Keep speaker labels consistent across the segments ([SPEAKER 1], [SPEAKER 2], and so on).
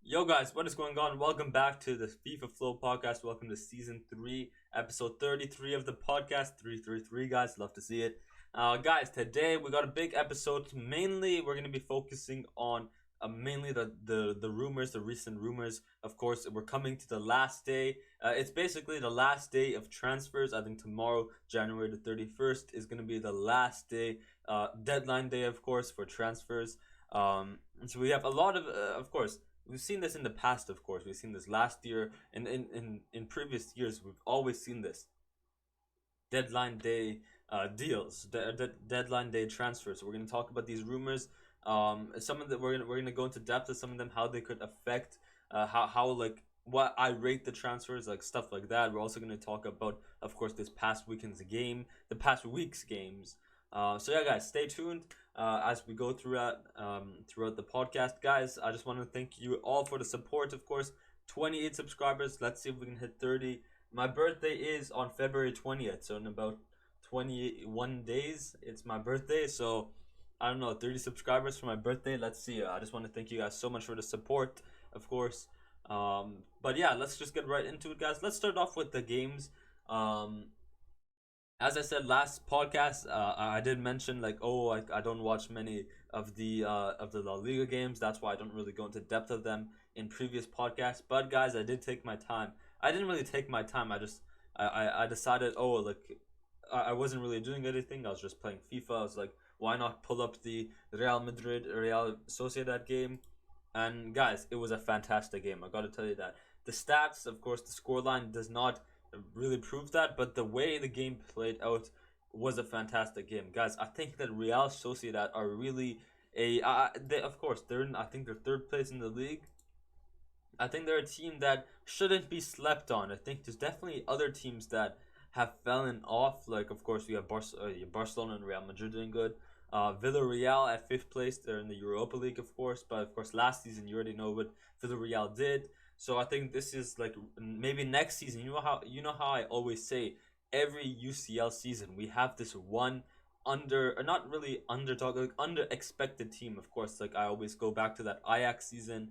[SPEAKER 1] Yo guys, what is going on? Welcome back to the FIFA Flow podcast. Welcome to season 3, episode 33 of the podcast. 333 guys, love to see it. Guys, today we got a big episode. Mainly we're going to be focusing on mainly the rumors, the recent rumors. Of course, we're coming to the last day. It's basically the last day of transfers. I think tomorrow, January the 31st, is going to be the last day, deadline day, of course, for transfers. So we have a lot of course, we've seen this in the past, of course. We've seen this last year, and in previous years, we've always seen this deadline day deals, deadline day transfers. So we're gonna talk about these rumors. Some of the we're gonna go into depth with some of them, how they could affect, how like what I rate the transfers, like stuff like that. We're also gonna talk about, of course, this past weekend's game, the past week's games. So yeah, guys, stay tuned as we go throughout the podcast. Guys, I just want to thank you all for the support. Of course, 28 subscribers. Let's see if we can hit 30. My birthday is on February 20th, so in about 21 days, it's my birthday. So I don't know, 30 subscribers for my birthday. Let's see. I just want to thank you guys so much for the support, of course. But yeah, let's just get right into it, guys. Let's start off with the games. As I said last podcast, I did mention like, oh, I don't watch many of the La Liga games. That's why I don't really go into depth of them in previous podcasts. But guys, I did take my time. I didn't really take my time. I decided, oh, like I wasn't really doing anything. I was just playing FIFA. I was like, why not pull up the Real Madrid Real Sociedad game? And guys, it was a fantastic game. I got to tell you that. The stats, of course, the scoreline does not really proved that, but the way the game played out was a fantastic game, guys. I think that Real Sociedad are really of course they're in, I think they're third place in the league. I think they're a team that shouldn't be slept on. I think there's definitely other teams that have fallen off. Like, of course, we have Barcelona and Real Madrid doing good. Villarreal at 5th place. They're in the Europa League, of course. But, of course, last season, you already know what Villarreal did. So I think this is like maybe next season. You know how I always say every UCL season we have this one or not really underdog, like under expected team. Of course, like I always go back to that Ajax season.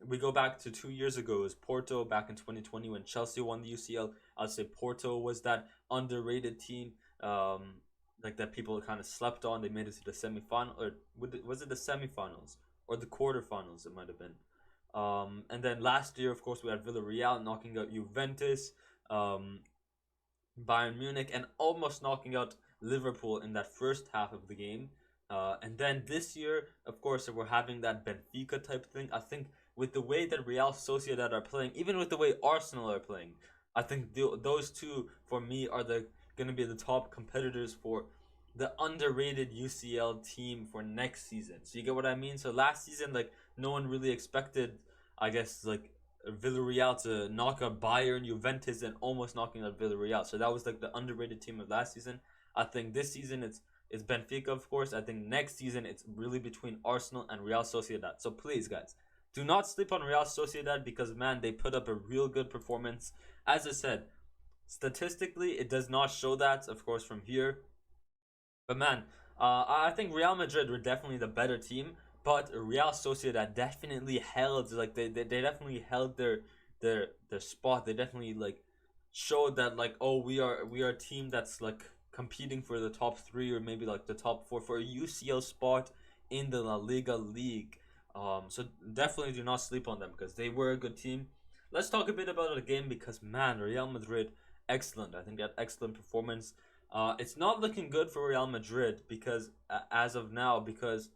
[SPEAKER 1] We go back to 2 years ago. It was Porto back in 2020 when Chelsea won the UCL. I'd say Porto was that underrated team. Like that people kind of slept on. They made it to the semifinal, or was it the semifinals or the quarterfinals? It might have been. And then last year, of course, we had Villarreal knocking out Juventus, Bayern Munich, and almost knocking out Liverpool in that first half of the game. And then this year, of course, we're having that Benfica type thing. I think with the way that Real Sociedad are playing, even with the way Arsenal are playing, I think those two, for me, are going to be the top competitors for the underrated UCL team for next season. So you get what I mean? So last season, like, no one really expected, I guess, like Villarreal to knock out Bayern, Juventus, and almost knocking out Villarreal. So that was like the underrated team of last season. I think this season it's Benfica, of course. I think next season it's really between Arsenal and Real Sociedad. So please, guys, do not sleep on Real Sociedad because, man, they put up a real good performance. As I said, statistically, it does not show that, of course, from here. But man, I think Real Madrid were definitely the better team, but Real Sociedad definitely held, like they definitely held their spot. They definitely like showed that, like, oh, we are a team that's like competing for the top 3 or maybe like the top 4 for a UCL spot in the La Liga league. So definitely do not sleep on them because they were a good team. Let's talk a bit about the game because, man, Real Madrid, excellent. I think that excellent performance. It's not looking good for Real Madrid because as of now, because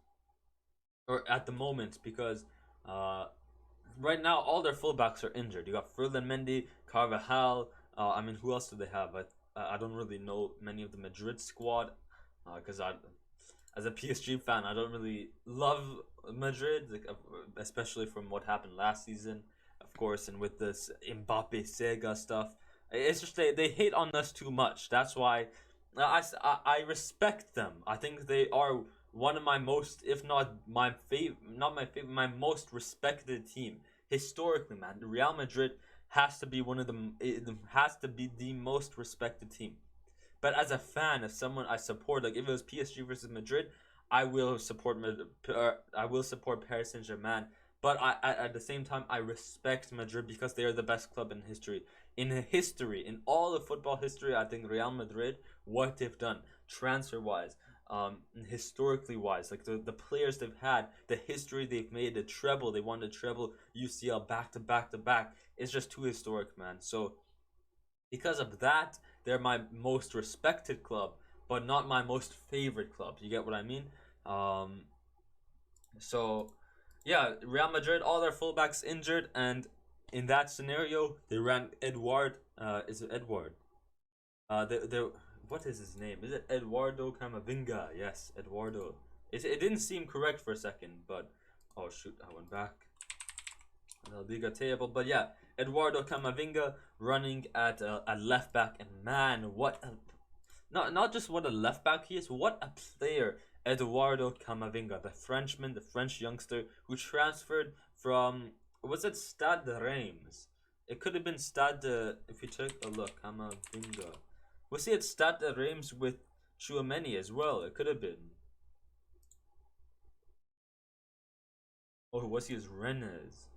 [SPEAKER 1] or at the moment, because right now all their fullbacks are injured. You got Ferland Mendy, Carvajal. I mean, who else do they have? I don't really know many of the Madrid squad because as a PSG fan, I don't really love Madrid, like, especially from what happened last season, of course, and with this Mbappe Sega stuff. It's just they hate on us too much. That's why I respect them. I think they are one of my most, if not my favorite, not my favorite, my most respected team historically. Man, Real Madrid has to be one of them. It has to be the most respected team. But as a fan, as someone I support, like if it was PSG versus Madrid, I will support Paris Saint Germain But at the same time, I respect Madrid because they are the best club in history. In all of football history, I think Real Madrid, what they've done, transfer wise, historically wise, like the players they've had, the history they've made, the treble, they won the treble, UCL back to back to back. It's just too historic, man. So because of that, they're my most respected club, but not my most favorite club. You get what I mean? Um, so yeah, Real Madrid, all their fullbacks injured, and in that scenario, they ran Edward. Is it Edward? The what is his name? Is it Eduardo Camavinga? Yes, Eduardo. It didn't seem correct for a second, but oh shoot, I went back. The Liga table, but yeah, Eduardo Camavinga running at left back, and man, what a not just what a left back he is, what a player Eduardo Camavinga, the Frenchman, the French youngster who transferred from, was it Stade de Reims? It could have been Stade de, if you take a look, Camavinga. Was he at Stade de Reims with Chouameni as well? It could have been. Or was he as Rennes?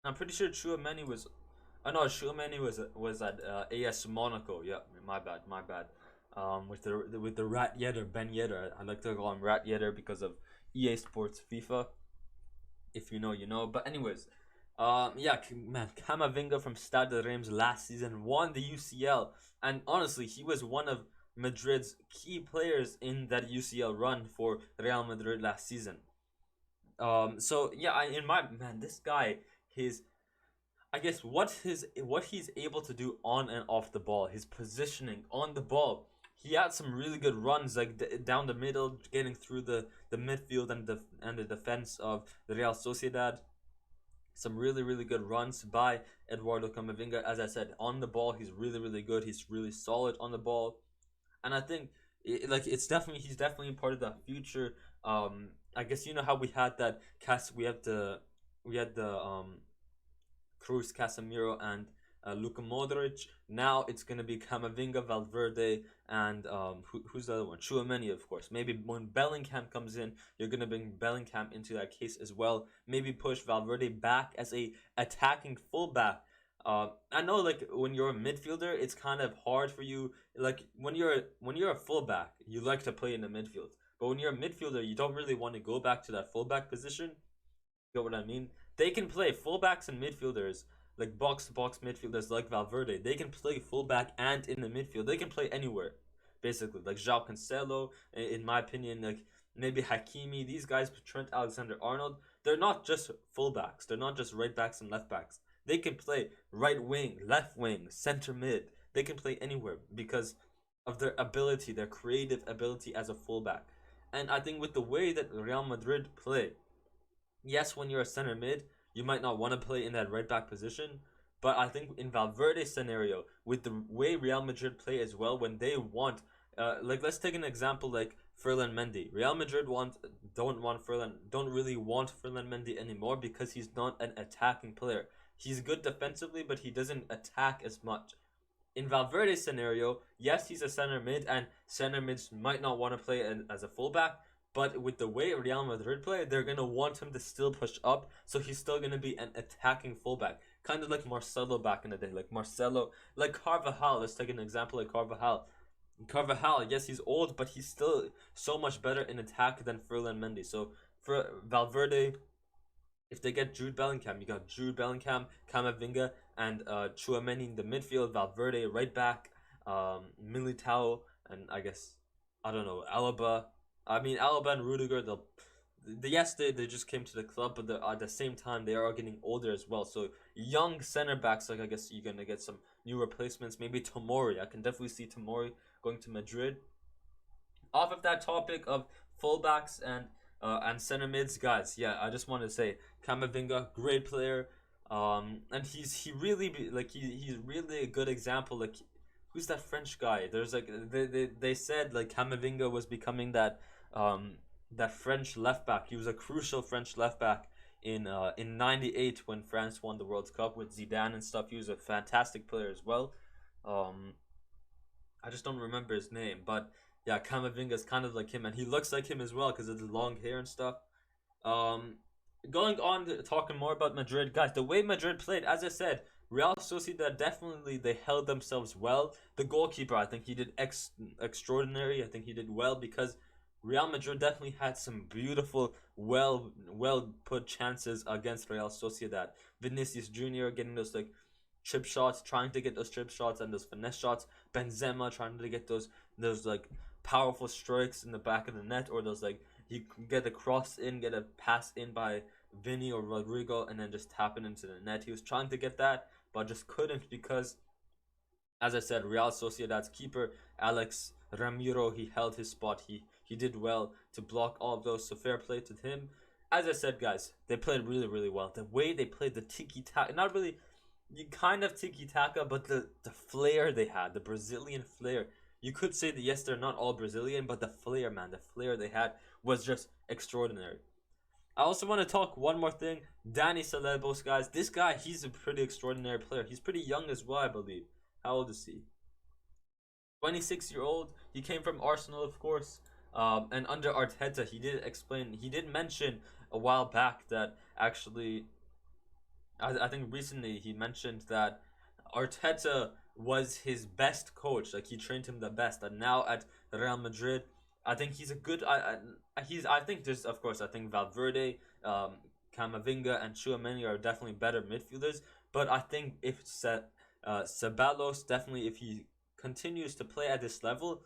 [SPEAKER 1] I'm pretty sure Chouameni was. Oh no, Chouameni was at AS Monaco. Yeah, my bad, my bad. With the Rat Yetter, Ben Yetter. I like to call him Rat Yetter because of EA Sports FIFA. If you know, you know. But anyways, yeah, man, Camavinga from Stade de Reims last season won the UCL, and honestly, he was one of Madrid's key players in that UCL run for Real Madrid last season. So yeah, in my man, this guy, his I guess what he's able to do on and off the ball, his positioning on the ball. He had some really good runs, like down the middle, getting through the midfield and the defense of the Real Sociedad. Some really good runs by Eduardo Camavinga. As I said, on the ball, he's really good. He's really solid on the ball, and I think he's definitely part of the future. I guess you know how we had that cast. We had the Cruz, Casemiro, and Luka Modric. Now it's gonna be Camavinga, Valverde, and who's the other one? Chouameni, of course. Maybe when Bellingham comes in, you're gonna bring Bellingham into that case as well. Maybe push Valverde back as a attacking fullback. I know, like when you're a midfielder, it's kind of hard for you. Like when you're a fullback, you like to play in the midfield. But when you're a midfielder, you don't really want to go back to that fullback position. You know what I mean? They can play fullbacks and midfielders, like box to box midfielders like Valverde. They can play fullback and in the midfield. They can play anywhere, basically. Like João Cancelo, in my opinion, like maybe Hakimi. These guys, Trent Alexander-Arnold, they're not just fullbacks. They're not just right backs and left backs. They can play right wing, left wing, center mid. They can play anywhere because of their ability, their creative ability as a fullback. And I think with the way that Real Madrid play, yes, when you're a center mid, you might not want to play in that right back position. But I think in Valverde's scenario, with the way Real Madrid play as well, when they want, like let's take an example like Ferland Mendy. Real Madrid don't really want Ferland Mendy anymore because he's not an attacking player. He's good defensively, but he doesn't attack as much. In Valverde's scenario, yes, he's a center mid, and center mids might not want to play as a fullback, but with the way Real Madrid play, they're going to want him to still push up, so he's still going to be an attacking fullback. Kind of like Marcelo back in the day. Like Marcelo, like Carvajal. Let's take an example like Carvajal. Carvajal, yes, he's old, but he's still so much better in attack than Ferland Mendy. So for Valverde, if they get Jude Bellingham, you got Jude Bellingham, Camavinga, and Chouameni in the midfield, Valverde right back, Militao, and I guess, I don't know, Alaba. I mean, Alaba and Rudiger, yes, they just came to the club, but at the same time, they are getting older as well. So young center backs, like I guess you're going to get some new replacements. Maybe Tomori. I can definitely see Tomori going to Madrid. Off of that topic of fullbacks and center mids, guys, yeah, I just want to say Camavinga, great player, and he's really a good example. Like, who's that French guy? There's like they said like Camavinga was becoming that French left back. He was a crucial French left back in '98 when France won the World Cup with Zidane and stuff. He was a fantastic player as well. I just don't remember his name, but Yeah, Camavinga is kind of like him, and he looks like him as well because of the long hair and stuff. Um, Going on to talking more about Madrid, guys. The way Madrid played, as I said, Real Sociedad definitely they held themselves well. The goalkeeper, I think he did extraordinary. I think he did well because Real Madrid definitely had some beautiful, well put chances against Real Sociedad. Vinicius Junior getting those like chip shots, trying to get those chip shots and those finesse shots. Benzema trying to get those like powerful strikes in the back of the net, or those like you get a cross in, get a pass in by Vinny or Rodrigo, and then just tap it into the net. He was trying to get that, but just couldn't because, as I said, Real Sociedad's keeper Alex Ramiro, he held his spot. He did well to block all of those. So fair play to him. As I said, guys, they played really well. The way they played the tiki taka, not really, you kind of tiki taka, but the flair they had, the Brazilian flair. You could say that yes, they're not all Brazilian, but the flair, man, the flair they had was just extraordinary. I also want to talk one more thing. Dani Ceballos, guys. This guy, he's a pretty extraordinary player. He's pretty young as well, I believe. How old is he? 26-year-old. He came from Arsenal, of course. And under Arteta, he did mention a while back that actually, I think recently he mentioned that Arteta was his best coach. Like he trained him the best. And now at Real Madrid, I think he's a good. I think there's of course I think Valverde, Camavinga, and Tchouaméni are definitely better midfielders. But I think if Ceballos definitely if he continues to play at this level,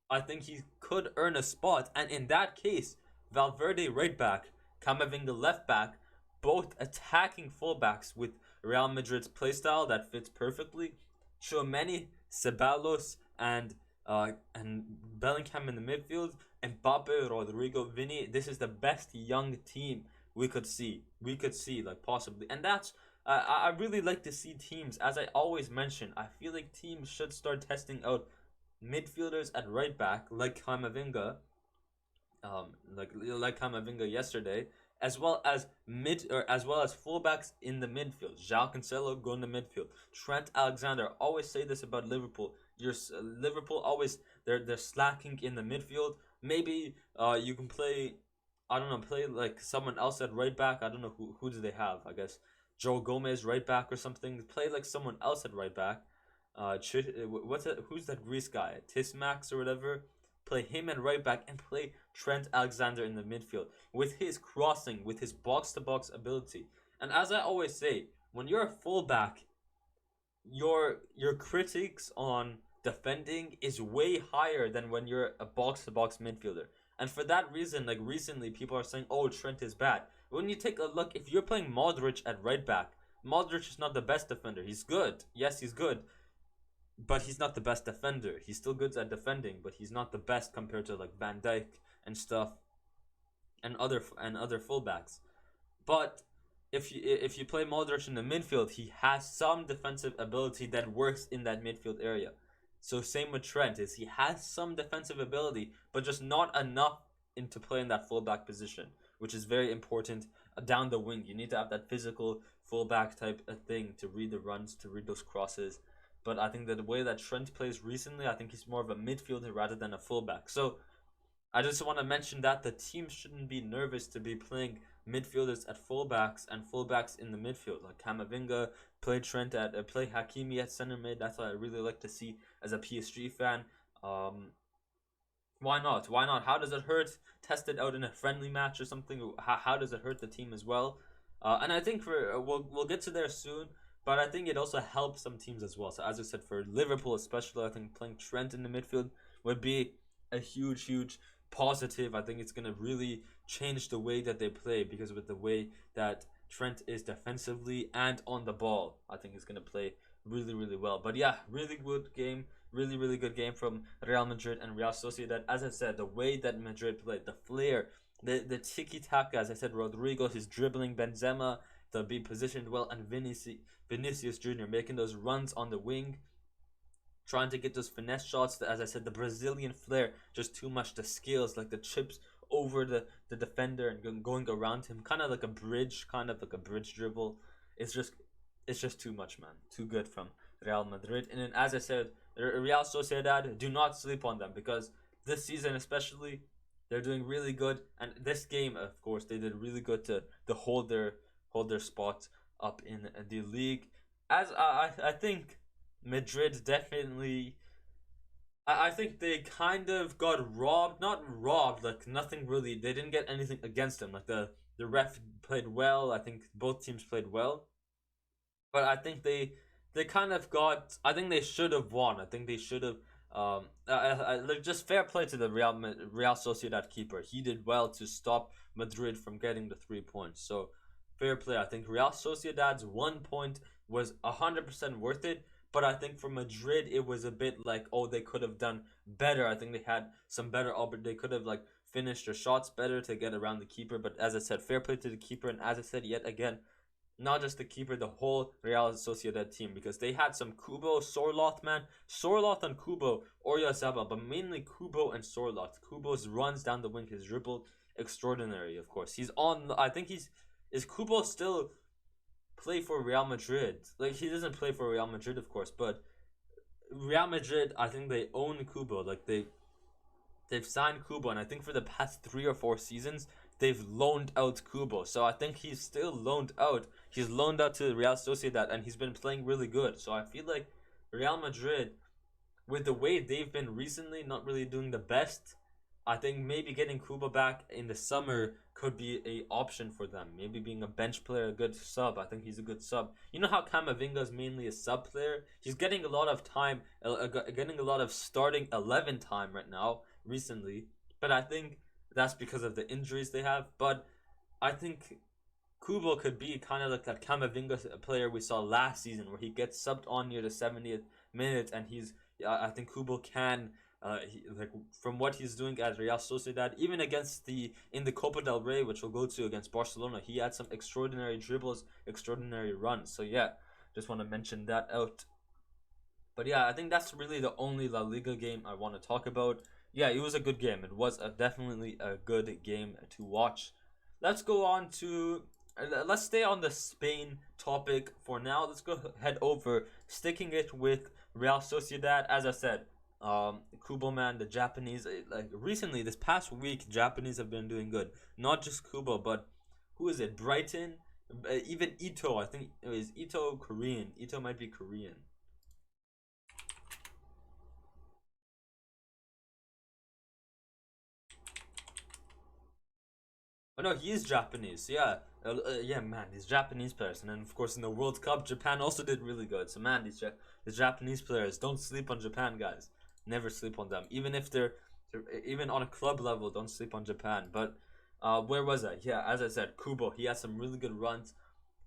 [SPEAKER 1] I think he could earn a spot. And in that case, Valverde right back, Camavinga left back, both attacking fullbacks with Real Madrid's playstyle that fits perfectly. Tchouaméni, Ceballos, and Bellingham in the midfield, Mbappe, Rodrigo, Vinny. This is the best young team we could see. We could see like possibly, and that's I really like to see teams. As I always mention, I feel like teams should start testing out midfielders at right back, like Camavinga, like Camavinga yesterday, as well as fullbacks in the midfield. João Cancelo go in the midfield. Trent Alexander. Always say this about Liverpool. Liverpool always they're slacking in the midfield. Maybe you can play, I don't know, play like someone else at right back. I don't know who do they have. I guess Joe Gomez right back or something. Play like someone else at right back. Who's that Greece guy? Tismax or whatever. Play him at right back and play Trent Alexander in the midfield with his crossing, with his box-to-box ability. And as I always say, when you're a fullback, your critiques on defending is way higher than when you're a box-to-box midfielder. And for that reason, like recently, people are saying, "Oh, Trent is bad." When you take a look, if you're playing Modric at right back, Modric is not the best defender. He's good. Yes, he's good. But he's not the best defender. He's still good at defending, but he's not the best compared to like Van Dijk and stuff, and other fullbacks. But if you play Modric in the midfield, he has some defensive ability that works in that midfield area. So same with Trent, is he has some defensive ability, but just not enough into playing that fullback position, which is very important down the wing. You need to have that physical fullback type of thing to read the runs, to read those crosses. But I think that the way that Trent plays recently, I think he's more of a midfielder rather than a fullback. So I just want to mention that the team shouldn't be nervous to be playing midfielders at fullbacks and fullbacks in the midfield. Like Camavinga, play Trent at play Hakimi at center mid. That's what I really like to see as a PSG fan. Why not? Why not? How does it hurt? Test it out in a friendly match or something. How does it hurt the team as well? And I think we'll get to there soon. But I think it also helps some teams as well. So as I said, for Liverpool especially, I think playing Trent in the midfield would be a huge positive. I think it's going to really change the way that they play, because with the way that Trent is defensively and on the ball, I think it's going to play really well. But yeah, really good game. Really good game from Real Madrid and Real Sociedad. As I said, the way that Madrid played, the flair, the tiki-taka, as I said, Rodrigo, his dribbling, Benzema, to be positioned well, and Vinicius Junior making those runs on the wing, trying to get those finesse shots. As I said, the Brazilian flair, just too much. The skills, like the chips over the defender and going around him, kind of like a bridge dribble. It's just too much, man. Too good from Real Madrid. And then, as I said, Real Sociedad, do not sleep on them, because this season especially, they're doing really good. And this game, of course, they did really good to hold their spot up in the league. As I think Madrid definitely. I think they kind of got robbed. Not robbed, like nothing really. They didn't get anything against them. Like the ref played well. I think both teams played well, but I think they kind of got. I think they should have won. I think they should have. Like just fair play to the Real Sociedad keeper. He did well to stop Madrid from getting the 3 points. So fair play. I think Real Sociedad's 1 point was 100% worth it. But I think for Madrid, it was a bit like, oh, they could have done better. I think they had some better, they could have like finished their shots better to get around the keeper. But as I said, fair play to the keeper, and as I said yet again, not just the keeper, the whole Real Sociedad team, because they had some Kubo, Sorloth, man. Sorloth and Kubo, Oyarzabal, but mainly Kubo and Sorloth. Kubo's runs down the wing, his dribble, extraordinary, of course. He's on, I think is Kubo still play for Real Madrid? Like, he doesn't play for Real Madrid, of course, but Real Madrid, I think they own Kubo. Like, they've signed Kubo, and I think for the past 3 or 4 seasons, they've loaned out Kubo. So I think he's still loaned out. He's loaned out to Real Sociedad, and he's been playing really good. So I feel like Real Madrid, with the way they've been recently, not really doing the best. I think maybe getting Kubo back in the summer could be a option for them. Maybe being a bench player, a good sub. I think he's a good sub. You know how Camavinga is mainly a sub player? He's getting a lot of time, getting a lot of starting 11 time right now, recently. But I think that's because of the injuries they have. But I think Kubo could be kind of like that Camavinga player we saw last season, where he gets subbed on near the 70th minute, and I think Kubo can. Like from what he's doing at Real Sociedad, even against in the Copa del Rey, which we'll go to against Barcelona, he had some extraordinary dribbles, extraordinary runs. So yeah, just want to mention that out. But yeah, I think that's really the only La Liga game I want to talk about. Yeah, it was a good game. It was definitely a good game to watch. Let's go on to. Let's stay on the Spain topic for now. Let's go head over, sticking it with Real Sociedad. As I said, Kubo, man, the Japanese, like recently this past week, Japanese have been doing good. Not just Kubo, but who is it? Brighton, even Ito. I think it was Ito Korean. Ito might be Korean. Oh no, he is Japanese. Yeah, yeah, man, these Japanese players, and then of course in the World Cup, Japan also did really good. So man, these Japanese players, don't sleep on Japan, guys. Never sleep on them, even if they're even on a club level. Don't sleep on Japan. But where was I? Yeah, as I said, Kubo. He has some really good runs.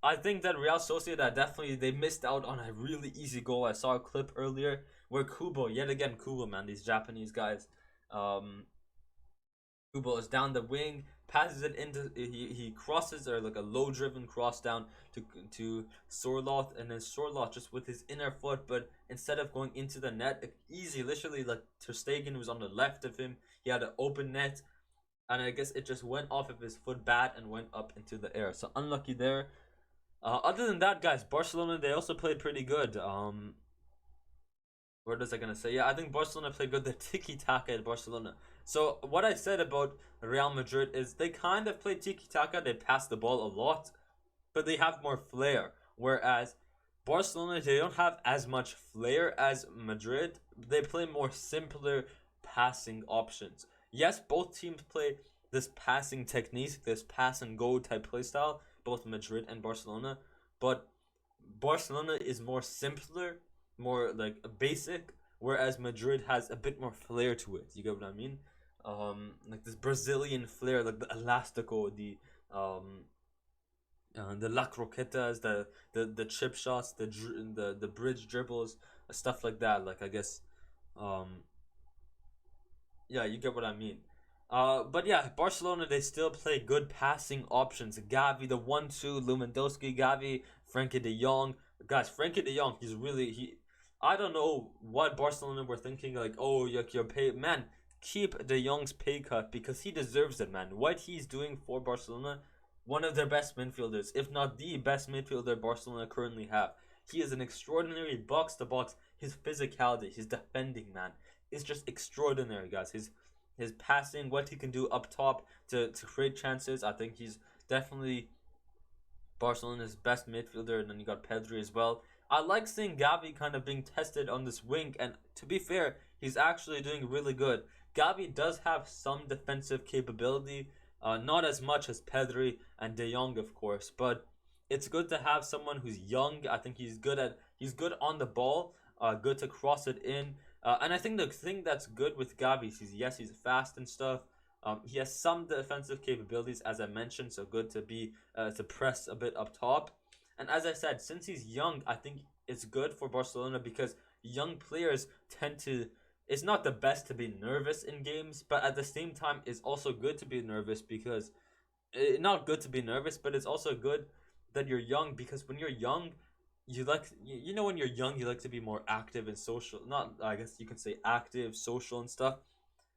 [SPEAKER 1] I think that Real Sociedad definitely they missed out on a really easy goal. I saw a clip earlier where Kubo, yet again Kubo, man, these Japanese guys. Kubo is down the wing, passes it into he crosses, or like a low driven cross down to Sorloth, and then Sorloth just with his inner foot, but instead of going into the net, easy, literally, like Ter Stegen was on the left of him, he had an open net, and I guess it just went off of his foot bad and went up into the air. So unlucky there. Other than that, guys, Barcelona, they also played pretty good. What was I gonna say? Yeah, I think Barcelona played good. The tiki taka at Barcelona. So what I said about Real Madrid is they kind of play tiki taka. They pass the ball a lot, but they have more flair. Whereas Barcelona, they don't have as much flair as Madrid. They play more simpler passing options. Yes, both teams play this passing technique, this pass and go type play style, both Madrid and Barcelona. But Barcelona is more simpler, more like basic, whereas Madrid has a bit more flair to it. You get what I mean? Like this Brazilian flair, like the elastico, the La Croquetas, the chip shots, the bridge dribbles, stuff like that. Like I guess, yeah, you get what I mean. But yeah, Barcelona, they still play good passing options. Gavi, the 1-2, Lewandowski, Gavi, Frenkie de Jong. Guys, Frenkie de Jong, I don't know what Barcelona were thinking, like, oh, your pay, man, keep de Jong's pay cut because he deserves it, man. What he's doing for Barcelona, one of their best midfielders, if not the best midfielder Barcelona currently have. He is an extraordinary box to box. His physicality, his defending, man, is just extraordinary, guys. his passing, what he can do up top to create chances. I think he's definitely Barcelona's best midfielder, and then you got Pedri as well. I like seeing Gavi kind of being tested on this wing, and to be fair, he's actually doing really good. Gavi does have some defensive capability, not as much as Pedri and De Jong, of course, but it's good to have someone who's young. I think he's good on the ball, good to cross it in, and I think the thing that's good with Gavi is he's fast and stuff. He has some defensive capabilities, as I mentioned, so good to be to press a bit up top. And as I said, since he's young, I think it's good for Barcelona because young players tend to. It's not the best to be nervous in games, but at the same time, it's also good to be nervous because not good to be nervous, but it's also good that you're young because when you're young, you know when you're young, you like to be more active and social. Not I guess you can say active, social and stuff.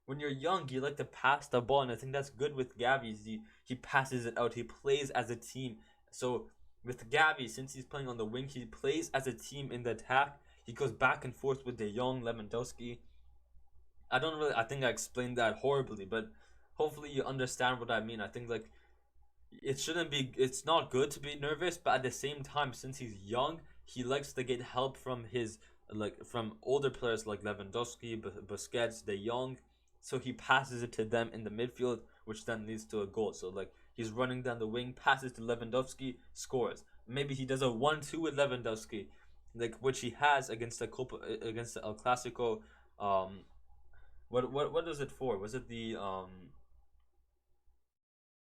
[SPEAKER 1] When you're young, you like to pass the ball, and I think that's good with Gavi. He passes it out. He plays as a team. So with Gavi, since he's playing on the wing, he plays as a team in the attack. He goes back and forth with De Jong, Lewandowski. I think I explained that horribly, but hopefully you understand what I mean. I think like it's not good to be nervous, but at the same time, since he's young, he likes to get help from from older players like Lewandowski, Busquets, De Jong. So he passes it to them in the midfield, which then leads to a goal. So like he's running down the wing, passes to Lewandowski, scores. Maybe he does a 1-2 with Lewandowski, like which he has against the El Clasico. What was it for? Was it the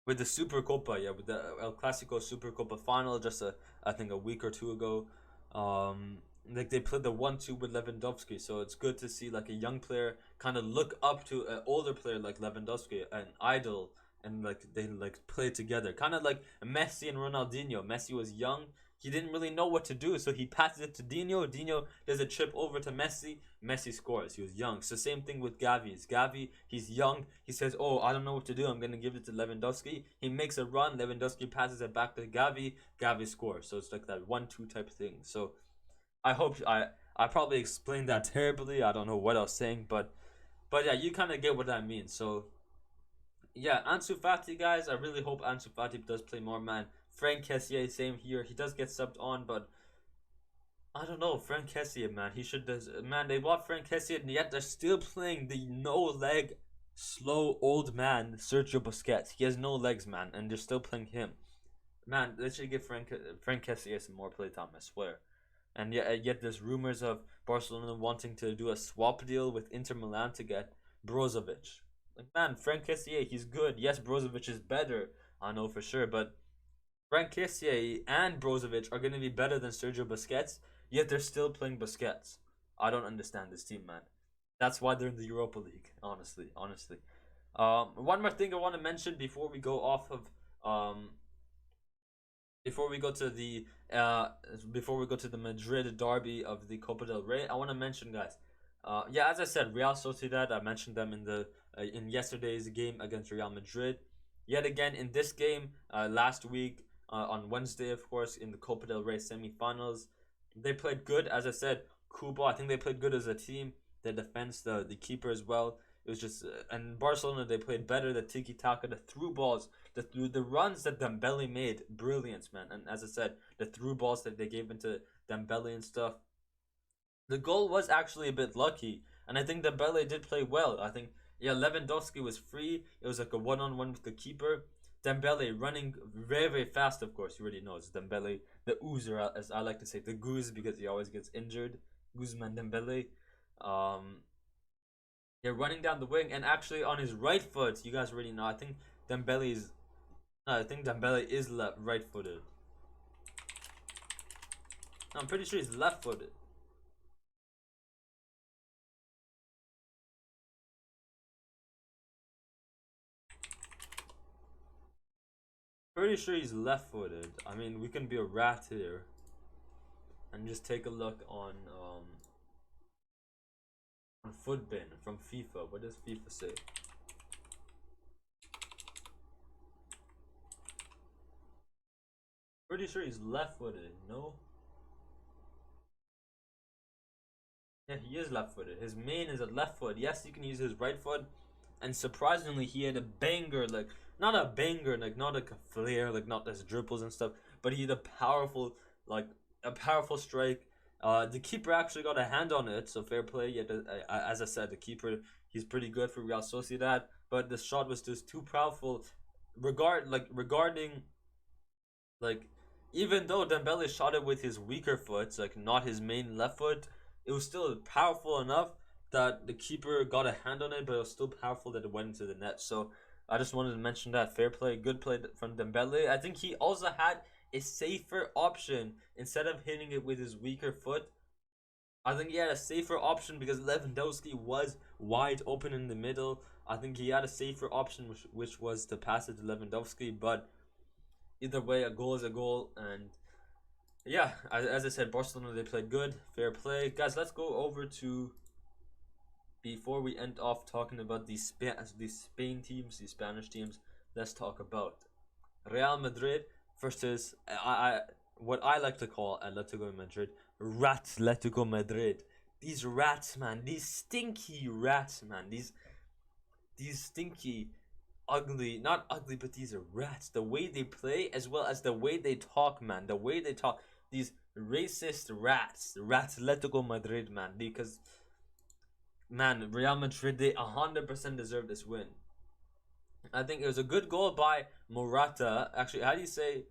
[SPEAKER 1] with the Super Copa? Yeah, with the El Clasico Super Copa final, just I think a week or two ago. Like they played the 1-2 with Lewandowski, so it's good to see like a young player kind of look up to an older player like Lewandowski, an idol, and like they like play together, kind of like Messi and Ronaldinho. Messi was young, he didn't really know what to do, so he passes it to Dino. Dino does a chip over to Messi. Messi scores. He was young. So same thing with Gavi. He's young. He says, "Oh, I don't know what to do. I'm gonna give it to Lewandowski." He makes a run. Lewandowski passes it back to Gavi. Gavi scores. So it's like that 1-2 type thing. So I hope I probably explained that terribly. I don't know what I was saying, but yeah, you kind of get what I mean. So yeah, Ansu Fati, guys. I really hope Ansu Fati does play more, man. Frank Kessié, same here. He does get subbed on, but I don't know. Frank Kessié, man. He should does. Man, they bought Frank Kessié, and yet they're still playing the no-leg, slow old man Sergio Busquets. He has no legs, man, and they're still playing him. Man, they should give Frank Kessié some more playtime. I swear. And yet there's rumors of Barcelona wanting to do a swap deal with Inter Milan to get Brozovic. Like, man, Frank Kessié, he's good. Yes, Brozovic is better. I know for sure, but Frank Kessié and Brozovic are going to be better than Sergio Busquets, yet they're still playing Busquets. I don't understand this team, man. That's why they're in the Europa League, honestly. One more thing I want to mention before we go off of before we go to the Madrid derby of the Copa del Rey, I want to mention, guys. Yeah, as I said, Real Sociedad. I mentioned them in yesterday's game against Real Madrid. Yet again in this game, last week on Wednesday, of course, in the Copa del Rey semifinals, they played good. As I said, Cuba. I think they played good as a team. The defense, the keeper as well. It was just and Barcelona, they played better. The tiki taka, the through balls, the runs that Dembele made, brilliant, man. And as I said, the through balls that they gave into Dembele and stuff. The goal was actually a bit lucky, and I think Dembele did play well. I think Lewandowski was free. It was like a one-on-one with the keeper. Dembele running very very fast. Of course, you already know it's Dembele, the oozer, as I like to say, the goose, because he always gets injured. Guzman Dembele. They're running down the wing, and actually on his right foot, you guys already know. I think Dembele is right-footed. No, I'm pretty sure he's left-footed. Pretty sure he's left-footed. I mean, we can be a rat here and just take a look on Footbin from FIFA. What does FIFA say? Pretty sure he's left-footed. No. Yeah, he is left-footed. His main is a left foot. Yes, you can use his right foot, and surprisingly, he had a banger, like not a banger, like not like a Flair, like not as dribbles and stuff, but he had a powerful, like a powerful strike. The keeper actually got a hand on it, so fair play. Yeah, as I said, the keeper, he's pretty good for Real Sociedad, but the shot was just too powerful. Regarding like, even though Dembele shot it with his weaker foot, like not his main left foot, it was still powerful enough that the keeper got a hand on it, but it was still powerful that it went into the net. So I just wanted to mention that. Fair play, good play from Dembele. I think he also had a safer option instead of hitting it with his weaker foot. I think he had a safer option because Lewandowski was wide open in the middle. I think he had a safer option, which was to pass it to Lewandowski, but either way, a goal is a goal. And yeah, as I said, Barcelona, they played good, fair play. Guys, let's go over to, before we end off talking about these Spain teams, these Spanish teams, let's talk about Real Madrid versus what I like to call Atletico Madrid, Ratletico Madrid. These rats, man, these stinky rats, man, these stinky, ugly, not ugly, but these are rats. The way they play, as well as the way they talk, man, the way they talk, these racist rats, Atletico Madrid, man, because, man, Real Madrid, they 100% deserve this win. I think it was a good goal by Morata. Actually, how do you say?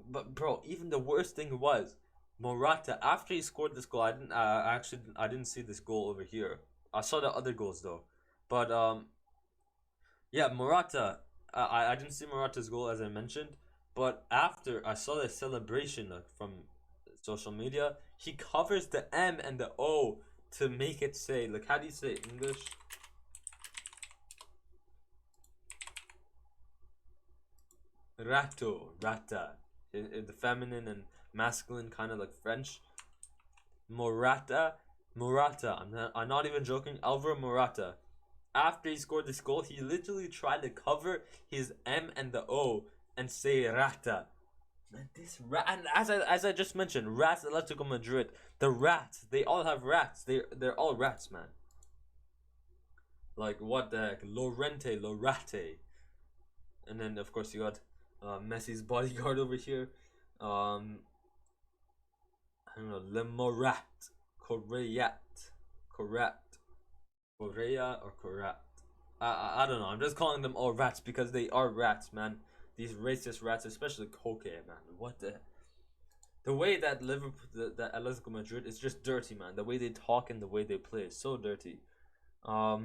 [SPEAKER 1] But bro, even the worst thing was Morata, after he scored this goal. I didn't see this goal over here. I saw the other goals though, but yeah, Morata. I didn't see Morata's goal as I mentioned, but after I saw the celebration from social media, he covers the M and the O to make it say, like, how do you say it in English? Rata, in the feminine and masculine, kind of like French. Morata. I'm not even joking. Alvaro Morata. After he scored this goal, he literally tried to cover his M and the O and say Rata. Man, this rat, and as I just mentioned, rats, Atletico Madrid. The rats, they all have rats. They're all rats, man. Like, what the heck? Lorate. And then of course you got Messi's bodyguard over here. I don't know, Lemorat, Correa or Corrat. I don't know. I'm just calling them all rats because they are rats, man. These racist rats, especially Koke, man. What the way that that Atletico Madrid is just dirty, man. The way they talk and the way they play is so dirty. But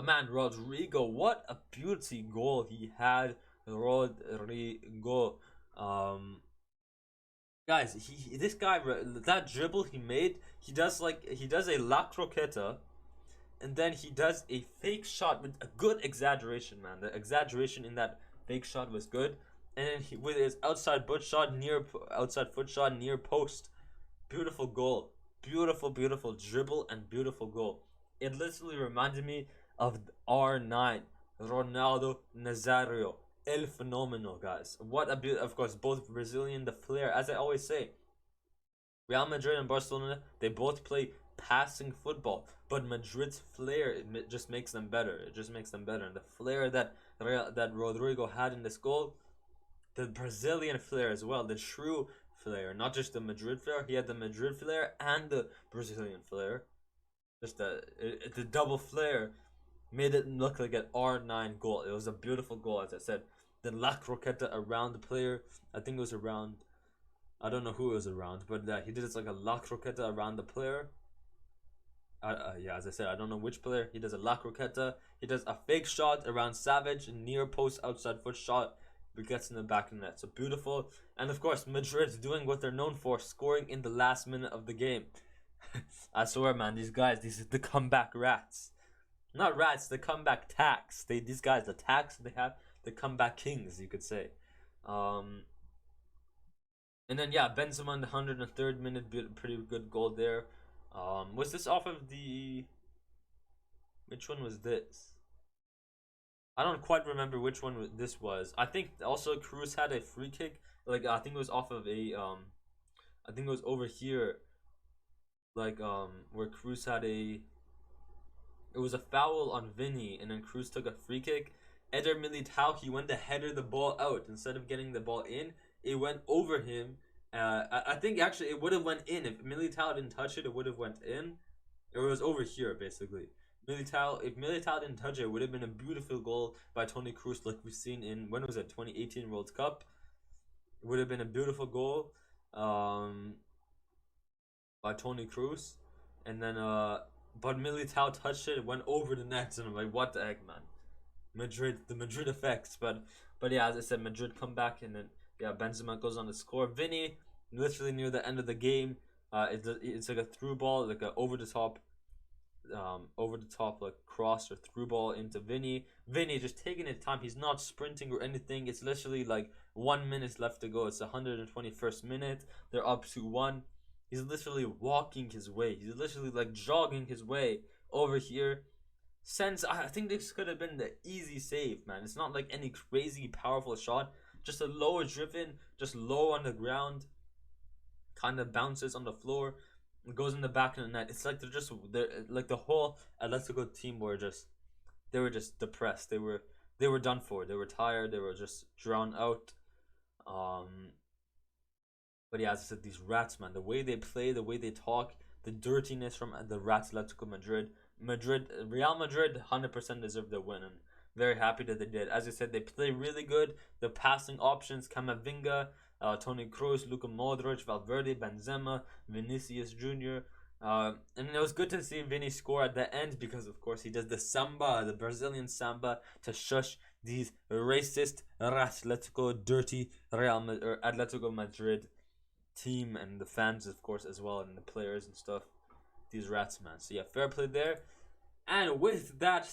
[SPEAKER 1] man, Rodrigo, what a beauty goal he had. Rodrigo. Guys, this guy, that dribble he made, he does a La Croqueta, and then he does a fake shot with a good exaggeration, man. The exaggeration in that fake shot was good, and then with his outside foot shot near post, beautiful goal, beautiful dribble and beautiful goal. It literally reminded me of R9, Ronaldo Nazario. El Phenomenal, guys. What a beautiful, of course, both Brazilian, the Flair, as I always say. Real Madrid and Barcelona, they both play passing football, but Madrid's Flair, it just makes them better. It just makes them better. And the Flair that Rodrigo had in this goal, the Brazilian Flair as well, the true Flair, not just the Madrid Flair. He had the Madrid Flair and the Brazilian Flair. Just the double Flair made it look like an R9 goal. It was a beautiful goal, as I said. The La Croqueta around the player. I think it was around. I don't know who it was around, but he did it like a La Croqueta around the player. Yeah, as I said, I don't know which player. He does a La Croqueta. He does a fake shot around Savage, near post outside foot shot, but gets in the back of the net. So beautiful. And of course, Madrid doing what they're known for, scoring in the last minute of the game. I swear, man, these guys, these are the comeback rats. Not rats, the comeback tax. These guys, the tax they have, the comeback kings, you could say. And then yeah, Benzema in the 103rd minute, pretty good goal there. Was this off of the? Which one was this? I don't quite remember which one this was. I think also Cruz had a free kick. Like, I think it was off of a I think it was over here. Like where Cruz had a. It was a foul on Vinny, and then Cruz took a free kick. Eder Militao, he went to header the ball out instead of getting the ball in. It went over him. I think actually it would have went in if Militao didn't touch it. It would have went in. It was over here basically. If Militao didn't touch it, it would have been a beautiful goal by Toni Kroos, like we've seen in, when was it, 2018 World Cup. It would have been a beautiful goal by Toni Kroos, and then but Militao touched it, went over the net, and I'm like, what the heck, man? The Madrid effects. But yeah, as I said, Madrid come back, and then yeah, Benzema goes on to score. Vinny, literally near the end of the game, it's like a through ball, like a over the top like cross or through ball into Vinny. Vinny just taking his time. He's not sprinting or anything. It's literally like 1 minute left to go. It's the 121st minute. They're up 2-1. He's literally walking his way. He's literally like jogging his way over here. I think this could have been the easy save, man. It's not like any crazy powerful shot. Just a lower driven, just low on the ground. Kind of bounces on the floor. It goes in the back of the net. It's like they're like the whole Atletico team were just depressed. They were done for. They were tired. They were just drowned out. But yeah, as I said, these rats, man, the way they play, the way they talk, the dirtiness from the rats Atletico Madrid. Real Madrid 100% deserved the win, and very happy that they did. As I said, they play really good. The passing options, Camavinga, Toni Kroos, Luka Modric, Valverde, Benzema, Vinicius Jr. And it was good to see Vinny score at the end because, of course, he does the samba, the Brazilian samba, to shush these racist, Atletico, dirty Atletico Madrid team and the fans, of course, as well, and the players and stuff. These rats, man. So yeah, fair play there. And with that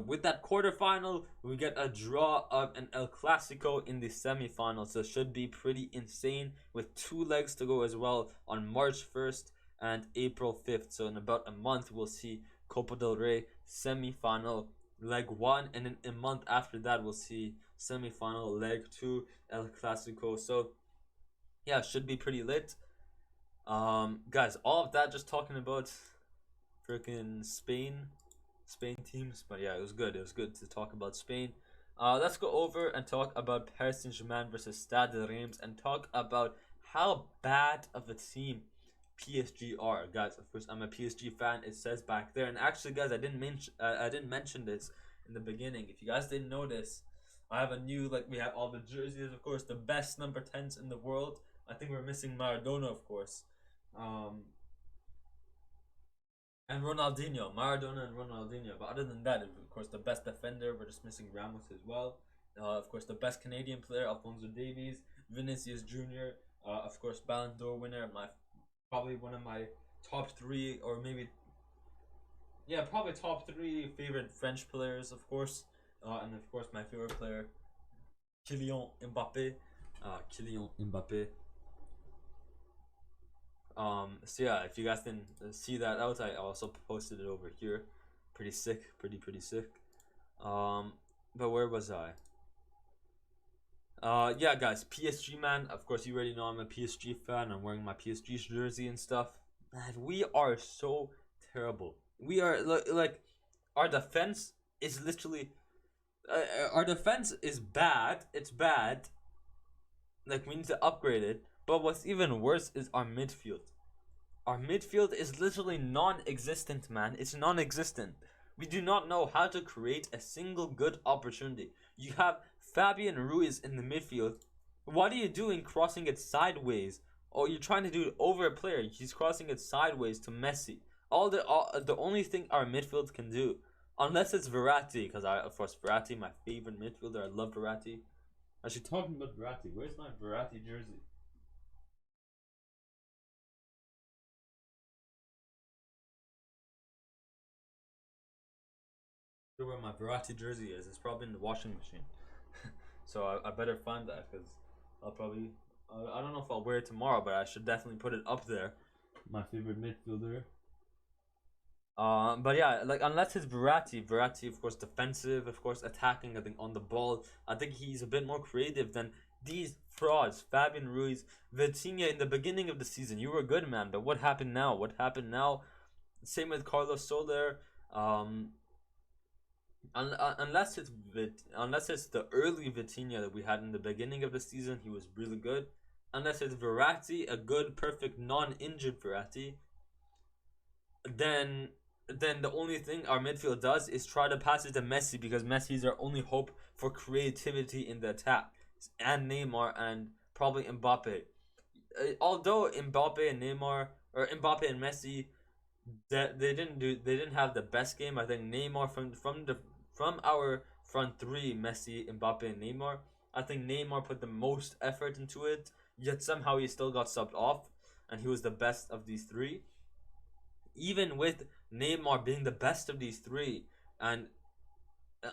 [SPEAKER 1] with that quarterfinal, we get a draw of an El Clasico in the semifinal. So it should be pretty insane with 2 legs to go as well on March 1st and April 5th. So in about a month, we'll see Copa del Rey semifinal leg 1. And then a month after that, we'll see semifinal leg 2 El Clasico. So yeah, should be pretty lit. Guys, all of that just talking about freaking Spain teams, but yeah, it was good to talk about Spain. Let's go over and talk about Paris Saint-Germain versus Stade de Reims and talk about how bad of a team PSG are. Guys, of course, I'm a PSG fan, it says back there. And actually, guys, I didn't mention this in the beginning. If you guys didn't notice, I have a new, we have all the jerseys, of course, the best number 10s in the world. I think we're missing Maradona, of course. And Ronaldinho, Maradona and Ronaldinho. But other than that, of course, the best defender, we're just missing Ramos as well. Of course, the best Canadian player, Alphonso Davies, Vinicius Jr., of course, Ballon d'Or winner, probably one of my top 3, or maybe, yeah, probably top 3 favorite French players, of course. And of course, my favorite player, Kylian Mbappe. So yeah, if you guys didn't see that out, I also posted it over here. Pretty sick, pretty sick. But where was I? Yeah, guys, PSG, man. Of course, you already know I'm a PSG fan. I'm wearing my PSG jersey and stuff. Man, we are so terrible. We are like our defense is literally our defense is bad. It's bad. Like, we need to upgrade it. But what's even worse is our midfield. Our midfield is literally non-existent, man. It's non-existent. We do not know how to create a single good opportunity. You have Fabian Ruiz in the midfield. What are you doing crossing it sideways? Or you're trying to do it over a player. He's crossing it sideways to Messi. The only thing our midfield can do, unless it's Verratti, because of course Verratti, my favorite midfielder. I love Verratti. Actually, talking about Verratti, where's my Verratti jersey? Where my Verratti jersey is. It's probably in the washing machine. So I better find that, because I'll probably, I don't know if I'll wear it tomorrow, but I should definitely put it up there. My favorite midfielder. But yeah, unless it's Verratti, of course, defensive, of course, attacking, I think, on the ball. I think he's a bit more creative than these frauds. Fabian Ruiz, Vitinha, in the beginning of the season, you were good, man, but what happened now? Same with Carlos Soler. Um, unless it's the early Vitinha that we had in the beginning of the season, he was really good. Unless it's Verratti, a good, perfect, non-injured Verratti, then the only thing our midfield does is try to pass it to Messi, because Messi is our only hope for creativity in the attack, and Neymar and probably Mbappe. Although Mbappe and Neymar, or Mbappe and Messi, that they didn't have the best game. I think Neymar from our front three, Messi, Mbappe, and Neymar. I think Neymar put the most effort into it. Yet somehow he still got subbed off, and he was the best of these three. Even with Neymar being the best of these three, and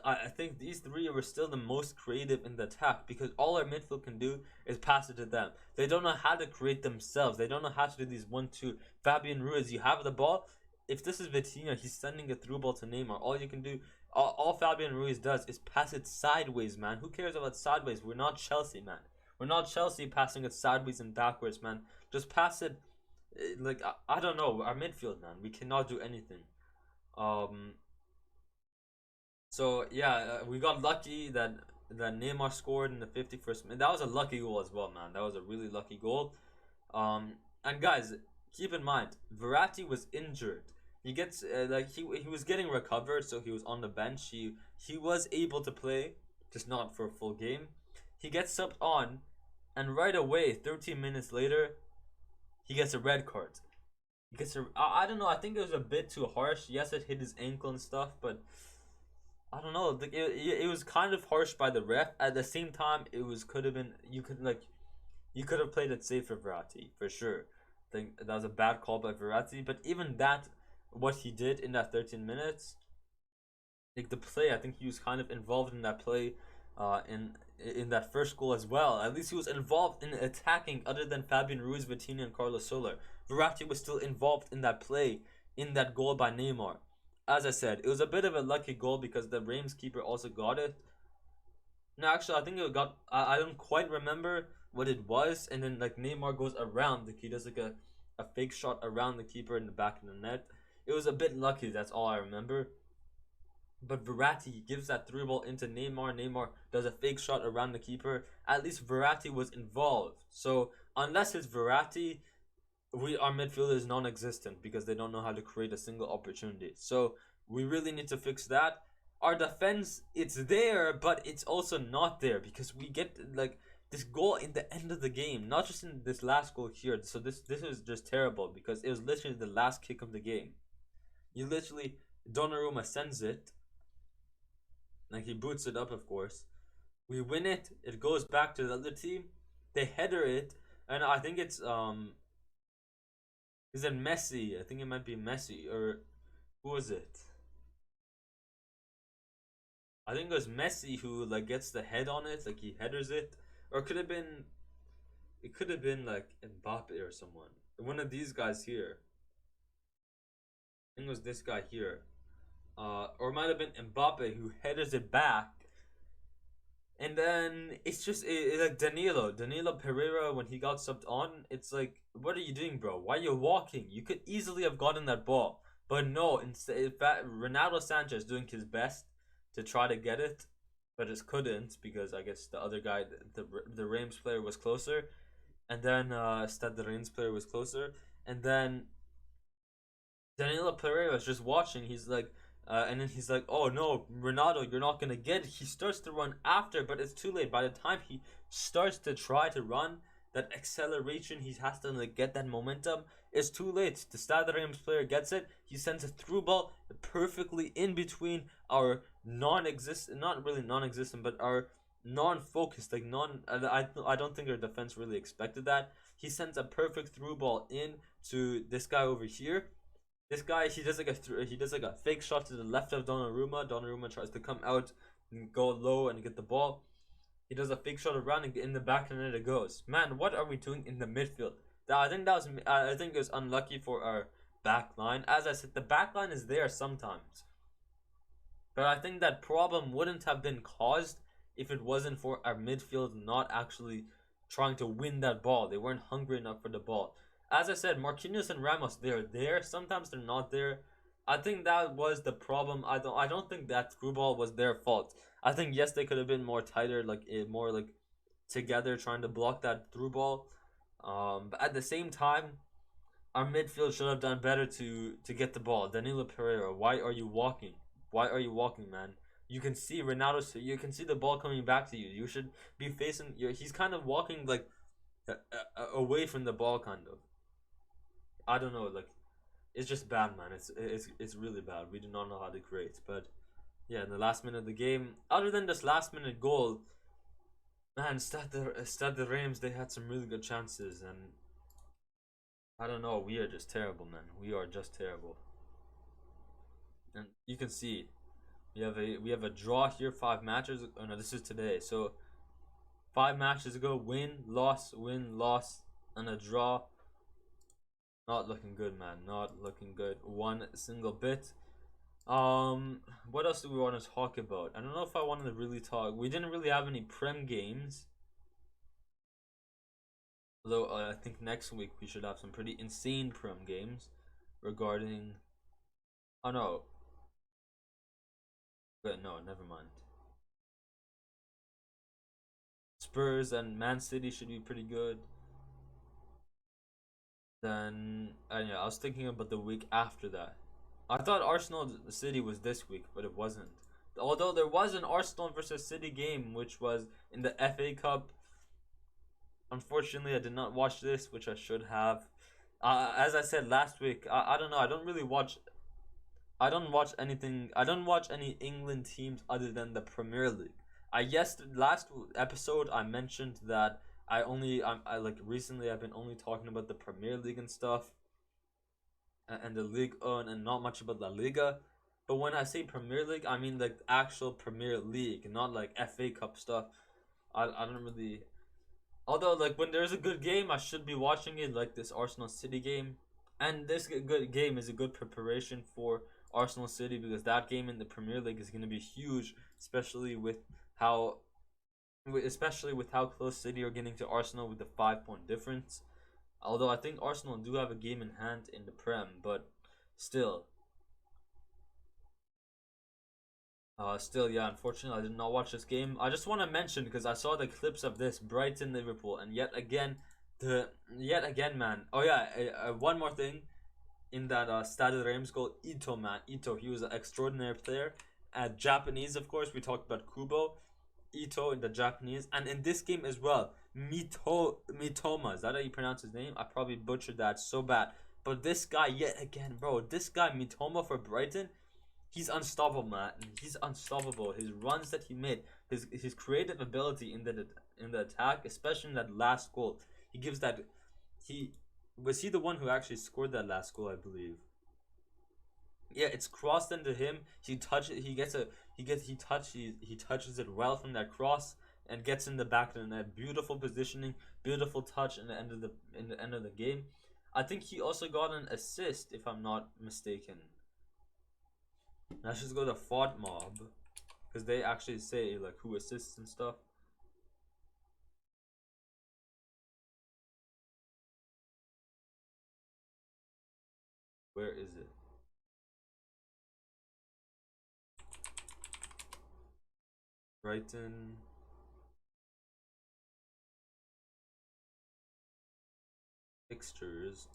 [SPEAKER 1] I think these three were still the most creative in the attack, because all our midfield can do is pass it to them. They don't know how to create themselves. They don't know how to do these 1-2. Fabian Ruiz, you have the ball. If this is Vitinha, he's sending a through ball to Neymar. All you can do, all Fabian Ruiz does is pass it sideways, man. Who cares about sideways? We're not Chelsea, man. We're not Chelsea passing it sideways and backwards, man. Just pass it. Like, I don't know. Our midfield, man. We cannot do anything. So yeah, we got lucky that Neymar scored in the 51st minute. That was a lucky goal as well, man. That was a really lucky goal. And guys, keep in mind, Verratti was injured. He gets he was getting recovered, so he was on the bench. He was able to play, just not for a full game. He gets subbed on, and right away, 13 minutes later, he gets a red card. He gets I don't know. I think it was a bit too harsh. Yes, it hit his ankle and stuff, but I don't know. It was kind of harsh by the ref. At the same time, could have been, you could have played it safe for Verratti for sure. I think that was a bad call by Verratti, but even that, what he did in that 13 minutes, like the play, I think he was kind of involved in that play, in that first goal as well. At least he was involved in attacking, other than Fabian Ruiz, Vitinha, and Carlos Soler. Verratti was still involved in that play, in that goal by Neymar. As I said, it was a bit of a lucky goal because the Reims keeper also got it. No, actually, I think it got. I don't quite remember what it was, and then like Neymar goes around. He does like a fake shot around the keeper in the back of the net. It was a bit lucky. That's all I remember. But Verratti gives that through ball into Neymar. Neymar does a fake shot around the keeper. At least Verratti was involved. So unless it's Verratti, our midfield is non-existent because they don't know how to create a single opportunity. So we really need to fix that. Our defense, it's there, but it's also not there, because we get like this goal in the end of the game, not just in this last goal here. So this is just terrible, because it was literally the last kick of the game. You literally, Donnarumma sends it, like he boots it up, of course. We win it. It goes back to the other team. They header it, and I think it's is it Messi? I think it might be Messi, or who was it? I think it was Messi who like gets the head on it, like he headers it, or it could have been like Mbappe or someone, one of these guys here. I think it was this guy here, or it might have been Mbappe who headers it back. And then it's just like Danilo Pereira, when he got subbed on, it's like, what are you doing, bro? Why are you walking? You could easily have gotten that ball, but no. Instead, in fact, Ronaldo Sanchez doing his best to try to get it, but just couldn't, because I guess the other guy, the Reims player, was closer, and then Stade Reims player was closer, and then Danilo Pereira was just watching. He's like, and then he's like, oh no, Ronaldo, you're not gonna get it. He starts to run after, but it's too late. By the time he starts to try to run, that acceleration, he has to like get that momentum, it's too late. The Stade Reims player gets it. He sends a through ball perfectly in between our not really non-existent, but our non-focused, like I don't think our defense really expected that. He sends a perfect through ball in to this guy over here. This guy, he does like a fake shot to the left of Donnarumma. Donnarumma tries to come out and go low and get the ball. He does a fake shot around and in the back, and then it goes. Man, what are we doing in the midfield? I think it was unlucky for our back line. As I said, the back line is there sometimes, but I think that problem wouldn't have been caused if it wasn't for our midfield not actually trying to win that ball. They weren't hungry enough for the ball. as I said, Marquinhos and Ramos, they're there. Sometimes they're not there. I think that was the problem. I don't think that through ball was their fault. I think yes, they could have been more tighter, like more like together, trying to block that through ball. But at the same time, our midfield should have done better to get the ball. Danilo Pereira, why are you walking? Why are you walking, man? You can see Ronaldo. You can see the ball coming back to you. You should be facing. He's kind of walking like away from the ball, kind of. I don't know. Like it's just bad, man. It's really bad. We do not know how to create. But yeah, in the last minute of the game, other than this last minute goal, man, Stade the Reims, they had some really good chances, and I don't know. We are just terrible, man. We are just terrible. And you can see we have a draw here. 5 matches. Oh no, this is today. So 5 matches ago, win, loss, and a draw. Not looking good, man. Not looking good. One single bit. What else do we want to talk about? I don't know if I wanted to really talk. We didn't really have any Prem games. Although I think next week we should have some pretty insane Prem games regarding. Oh no. But no, never mind. Spurs and Man City should be pretty good. Then, yeah, I was thinking about the week after that. I thought Arsenal City was this week, but it wasn't. Although there was an Arsenal versus City game, which was in the FA Cup. Unfortunately, I did not watch this, which I should have. As I said last week, I don't know. I don't really watch. I don't watch anything. I don't watch any England teams other than the Premier League. Last episode I mentioned that I like recently I've been only talking about the Premier League and stuff, and the Ligue 1 and not much about La Liga. But when I say Premier League, I mean like the actual Premier League, not like FA Cup stuff. I don't really. Although like when there's a good game, I should be watching it, like this Arsenal City game, and this good game is a good preparation for Arsenal City because that game in the Premier League is going to be huge, how especially with how close City are getting to Arsenal with the 5 point difference. Although I think Arsenal do have a game in hand in the Prem, but still. Still, yeah, unfortunately, I did not watch this game. I just want to mention because I saw the clips of this Brighton Liverpool, and yet again, man. Oh yeah, one more thing, in that Stade Reims goal, Ito, man, Ito, he was an extraordinary player. Japanese, of course, we talked about Kubo, Ito in the Japanese, and in this game as well, Mitoma. Is that how you pronounce his name? I probably butchered that so bad. But this guy, yet again, bro, this guy Mitoma for Brighton. He's unstoppable, man. He's unstoppable. His runs that he made, his creative ability in the attack, especially in that last goal. He gives that. He the one who actually scored that last goal, I believe. Yeah, it's crossed into him. He touches. He touches it well from that cross and gets in the back of the net. Beautiful positioning, beautiful touch in the end of the game. I think he also got an assist, if I'm not mistaken. Let's just go to Fought Mob, because they actually say like who assists and stuff. Where is it? Brighton. Fixtures.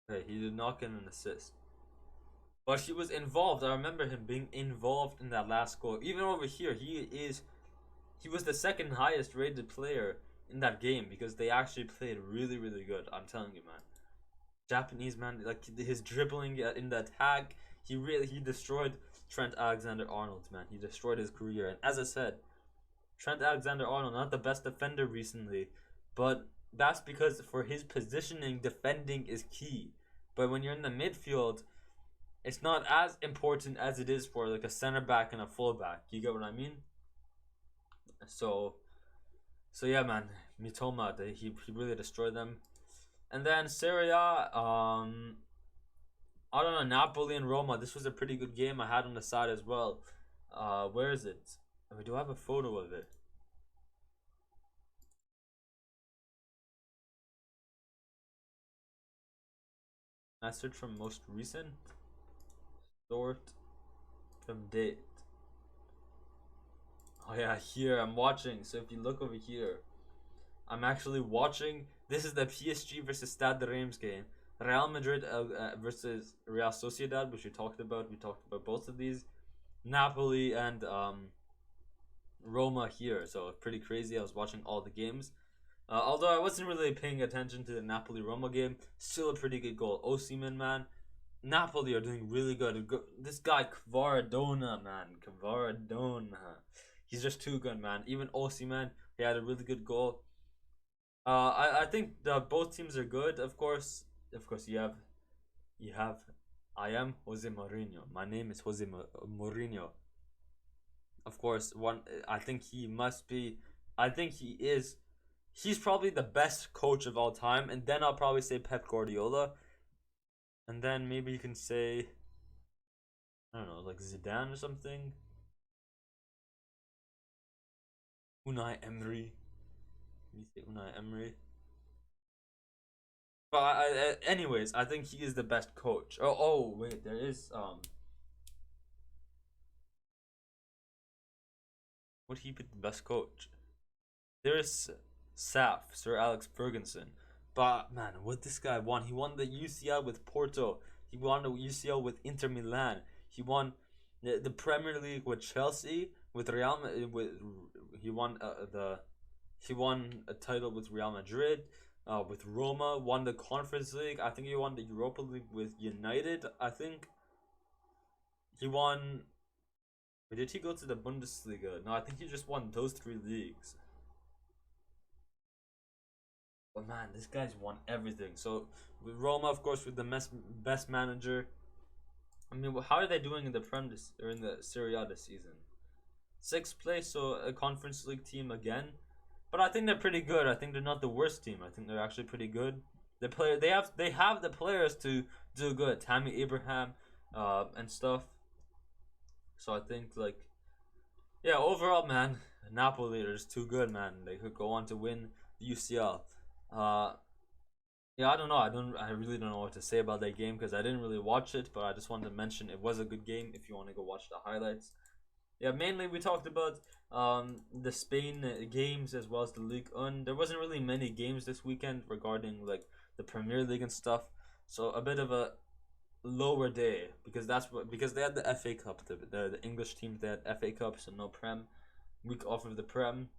[SPEAKER 1] Hey, he did not get an assist. But he was involved. I remember him being involved in that last goal. Even over here, he was the second highest rated player in that game because they actually played really, really good. I'm telling you, man. Japanese man, like his dribbling in the attack, he destroyed Trent Alexander-Arnold, man. He destroyed his career. And as I said, Trent Alexander-Arnold not the best defender recently, but that's because for his positioning, defending is key. But when you're in the midfield, it's not as important as it is for like a center back and a fullback. You get what I mean? So yeah, man. Mitoma, he really destroyed them. And then Serie A, I don't know, Napoli and Roma. This was a pretty good game. I had on the side as well. Where is it? Do I have a photo of it? I search from most recent. Sort from date. Oh yeah, here I'm watching. So if you look over here, I'm actually watching. This is the PSG versus Stade de Reims game. Real Madrid versus Real Sociedad, which we talked about. We talked about both of these. Napoli and Roma here. So pretty crazy. I was watching all the games. Although I wasn't really paying attention to the Napoli-Roma game, still a pretty good goal. Osimhen, man. Napoli are doing really good. This guy, Kvaradona, man. Kvaradona. He's just too good, man. Even Osimhen, he had a really good goal. I think both teams are good. Of course, you have. I am Jose Mourinho. My name is Jose Mourinho. Of course, I think he must be. I think he is. He's probably the best coach of all time, and then I'll probably say Pep Guardiola, and then maybe you can say, I don't know, like Zidane or something. Unai Emery. You say Unai Emery. But anyways, I think he is the best coach. Oh wait, there is would he be the best coach? There's SAF, Sir Alex Ferguson. But man, what this guy won? He won the UCL with Porto. He won the UCL with Inter Milan. He won the Premier League with Chelsea. With Real, with he won a title with Real Madrid. With Roma, won the Conference League. I think he won the Europa League with United. I think he won. Did he go to the Bundesliga? No, I think he just won those 3 leagues. But man, this guy's won everything. So with Roma, of course, with the best manager. I mean, how are they doing in the Prem or in the Serie A this season? 6th place, so a Conference League team again. But I think they're pretty good. I think they're not the worst team. I think they're actually pretty good. They have the players to do good. Tammy Abraham, and stuff. So I think yeah, overall, man, Napoli are just too good, man. They could go on to win the UCL. Yeah, I don't know. I really don't know what to say about that game because I didn't really watch it, but I just wanted to mention it was a good game if you want to go watch the highlights. Yeah, mainly we talked about the Spain games as well as the Ligue 1. There wasn't really many games this weekend regarding the Premier League and stuff. So a bit of a lower day because they had the FA Cup, the English teams, they had FA Cup, so no Prem. Week off of the Prem.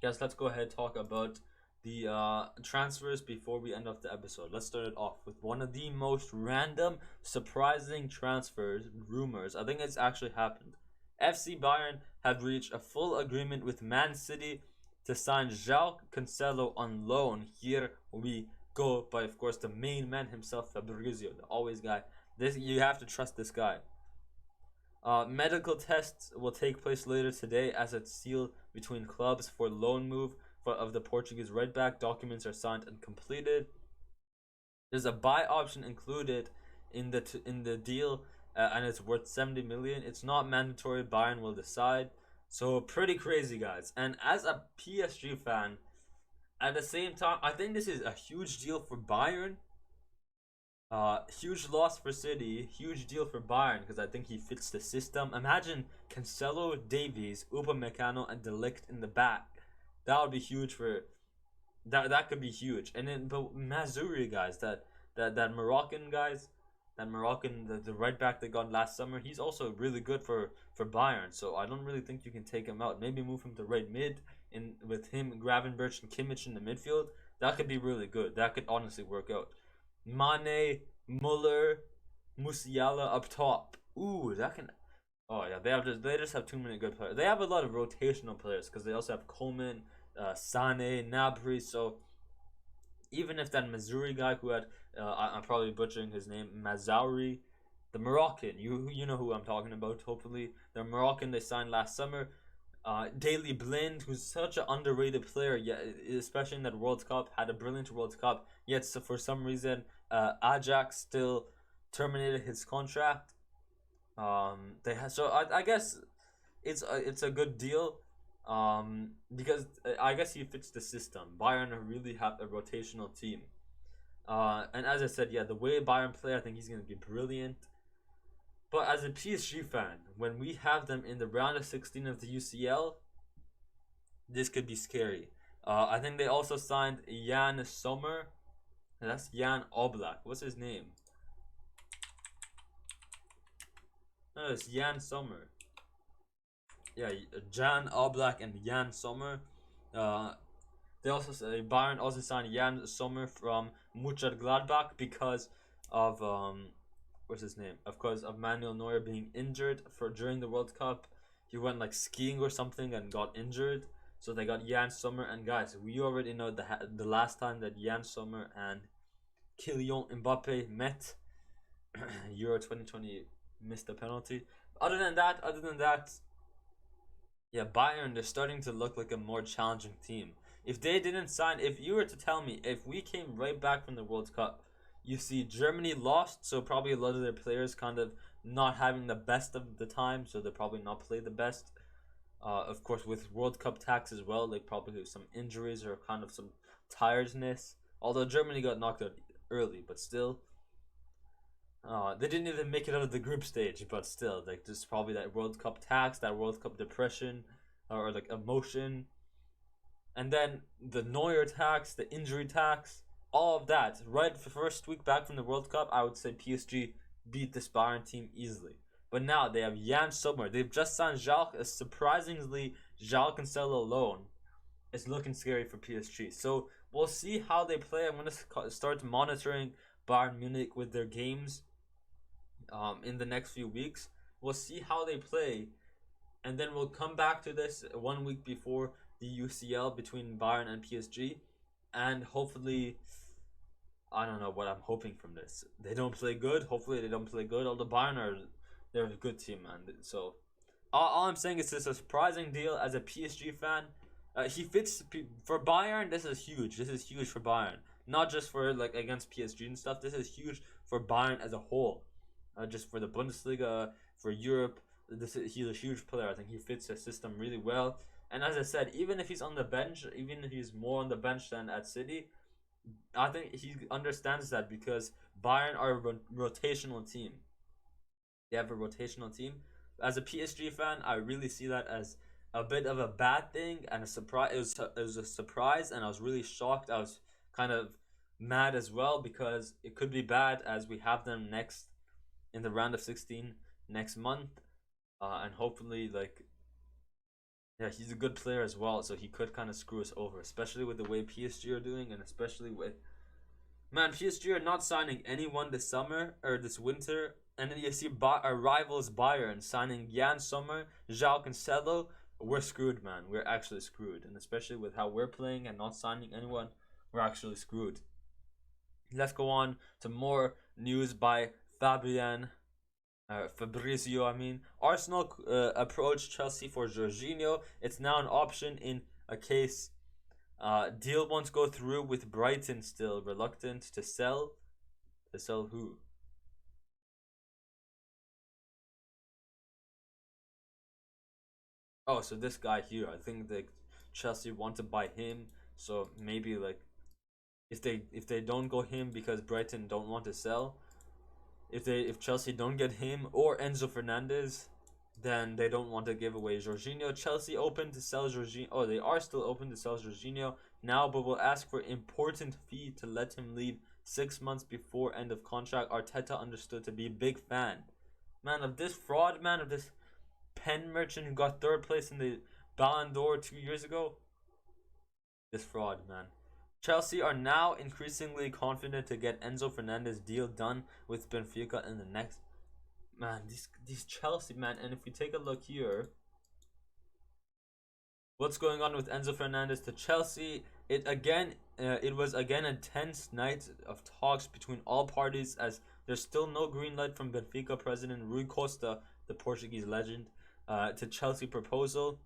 [SPEAKER 1] Guys, let's go ahead and talk about the transfers before we end off the episode. Let's start it off with one of the most random, surprising transfers rumors. I think it's actually happened. FC Bayern have reached a full agreement with Man City to sign João Cancelo on loan. Here we go. By, of course, the main man himself, Fabrizio, the always guy. You have to trust this guy. Medical tests will take place later today as it's sealed between clubs for loan move of the Portuguese right back. Documents are signed and completed. There's a buy option included in the deal, and it's worth 70 million. It's not mandatory. Bayern will decide. So pretty crazy, guys. And as a PSG fan, at the same time, I think this is a huge deal for Bayern. Huge loss for City, huge deal for Bayern because I think he fits the system. Imagine Cancelo, Davies, Upamecano, and De Ligt in the back. That would be huge for that could be huge. And then but Mazuri guys, that Moroccan guys, the right back they got last summer, he's also really good for Bayern. So I don't really think you can take him out. Maybe move him to right mid with him, Gravenberch, and Kimmich in the midfield. That could be really good. That could honestly work out. Mane, Muller, Musiala up top. Ooh, that can. Oh yeah, they just have too many good players. They have a lot of rotational players because they also have Coleman, Sane, Gnabry. So even if that Mazuri guy who had, I'm probably butchering his name, Mazauri, the Moroccan, you know who I'm talking about. Hopefully, the Moroccan they signed last summer. Daley Blind, who's such an underrated player, yet especially in that World Cup, had a brilliant World Cup. Yet so for some reason, Ajax still terminated his contract. I guess it's a good deal. Because I guess he fits the system. Bayern really have a rotational team. And as I said, yeah, the way Bayern play, I think he's gonna be brilliant. But as a PSG fan, when we have them in the round of 16 of the UCL, this could be scary. I think they also signed Jan Sommer. That's Jan Oblak. What's his name? No, it's Jan Sommer. Yeah, Jan Oblak and Jan Sommer. They also say Bayern also signed Jan Sommer from Mönchengladbach because of what's his name? Of course, of Manuel Neuer being injured for during the World Cup. He went like skiing or something and got injured. So they got Jan Sommer, and guys, we already know the last time that Jan Sommer and Kylian Mbappe met, Euro 2020 missed a penalty. Other than that, yeah, Bayern, they're starting to look like a more challenging team. If they didn't sign, if you were to tell me, if we came right back from the World Cup, you see Germany lost, so probably a lot of their players kind of not having the best of the time, so they'll probably not play the best. Of course, with World Cup tax as well, like probably some injuries or kind of some tiredness. Although Germany got knocked out early, but still, they didn't even make it out of the group stage. But still, like there's probably that World Cup tax, that World Cup depression, or like emotion, and then the Neuer tax, the injury tax, all of that. Right, for first week back from the World Cup, I would say PSG beat this Bayern team easily. But now they have Jan Sommer. They've just signed Jacques. Surprisingly, Jacques Cancelo alone is looking scary for PSG. So we'll see how they play. I'm going to start monitoring Bayern Munich with their games in the next few weeks. We'll see how they play. And then we'll come back to this 1 week before the UCL between Bayern and PSG. And hopefully, I don't know what I'm hoping from this. They don't play good. Hopefully they don't play good. Although Bayern they're a good team, man. So all I'm saying is it's a surprising deal as a PSG fan. He fits for Bayern. This is huge. This is huge for Bayern. Not just for like against PSG and stuff. This is huge for Bayern as a whole. Just for the Bundesliga, for Europe. He's a huge player. I think he fits the system really well. And as I said, even if he's on the bench, even if he's more on the bench than at City, I think he understands that because Bayern are a rotational team. They have a rotational team. As a PSG fan, I really see that as a bit of a bad thing and a surprise. It was a surprise, and I was really shocked. I was kind of mad as well because it could be bad as we have them next in the round of 16 next month, and hopefully, like, yeah, he's a good player as well, so he could kind of screw us over, especially with the way PSG are doing, and especially with PSG are not signing anyone this summer or this winter. And then you see our rivals Bayern signing Jan Sommer, João Cancelo. We're screwed, man. We're actually screwed. And especially with how we're playing and not signing anyone, we're actually screwed. Let's go on to more news by Fabrizio, I mean. Arsenal approached Chelsea for Jorginho. It's now an option in a case deal won't go through with Brighton still reluctant to sell. To sell who? Oh, so this guy here, I think that Chelsea want to buy him. So maybe like if they don't go him because Brighton don't want to sell, if Chelsea don't get him or Enzo Fernandez, then they don't want to give away Jorginho. Chelsea open to sell Jorginho. Oh, they are still open to sell Jorginho now, but will ask for important fee to let him leave 6 months before end of contract. Arteta understood to be a big fan, man, of this fraud, man, of this pen merchant who got third place in the Ballon d'Or 2 years ago. This fraud, man. Chelsea are now increasingly confident to get Enzo Fernandez deal done with Benfica in the next. Man, these Chelsea, man. And if we take a look here, what's going on with Enzo Fernandez to Chelsea? It was again a tense night of talks between all parties as there's still no green light from Benfica president Rui Costa, the Portuguese legend, to Chelsea proposal.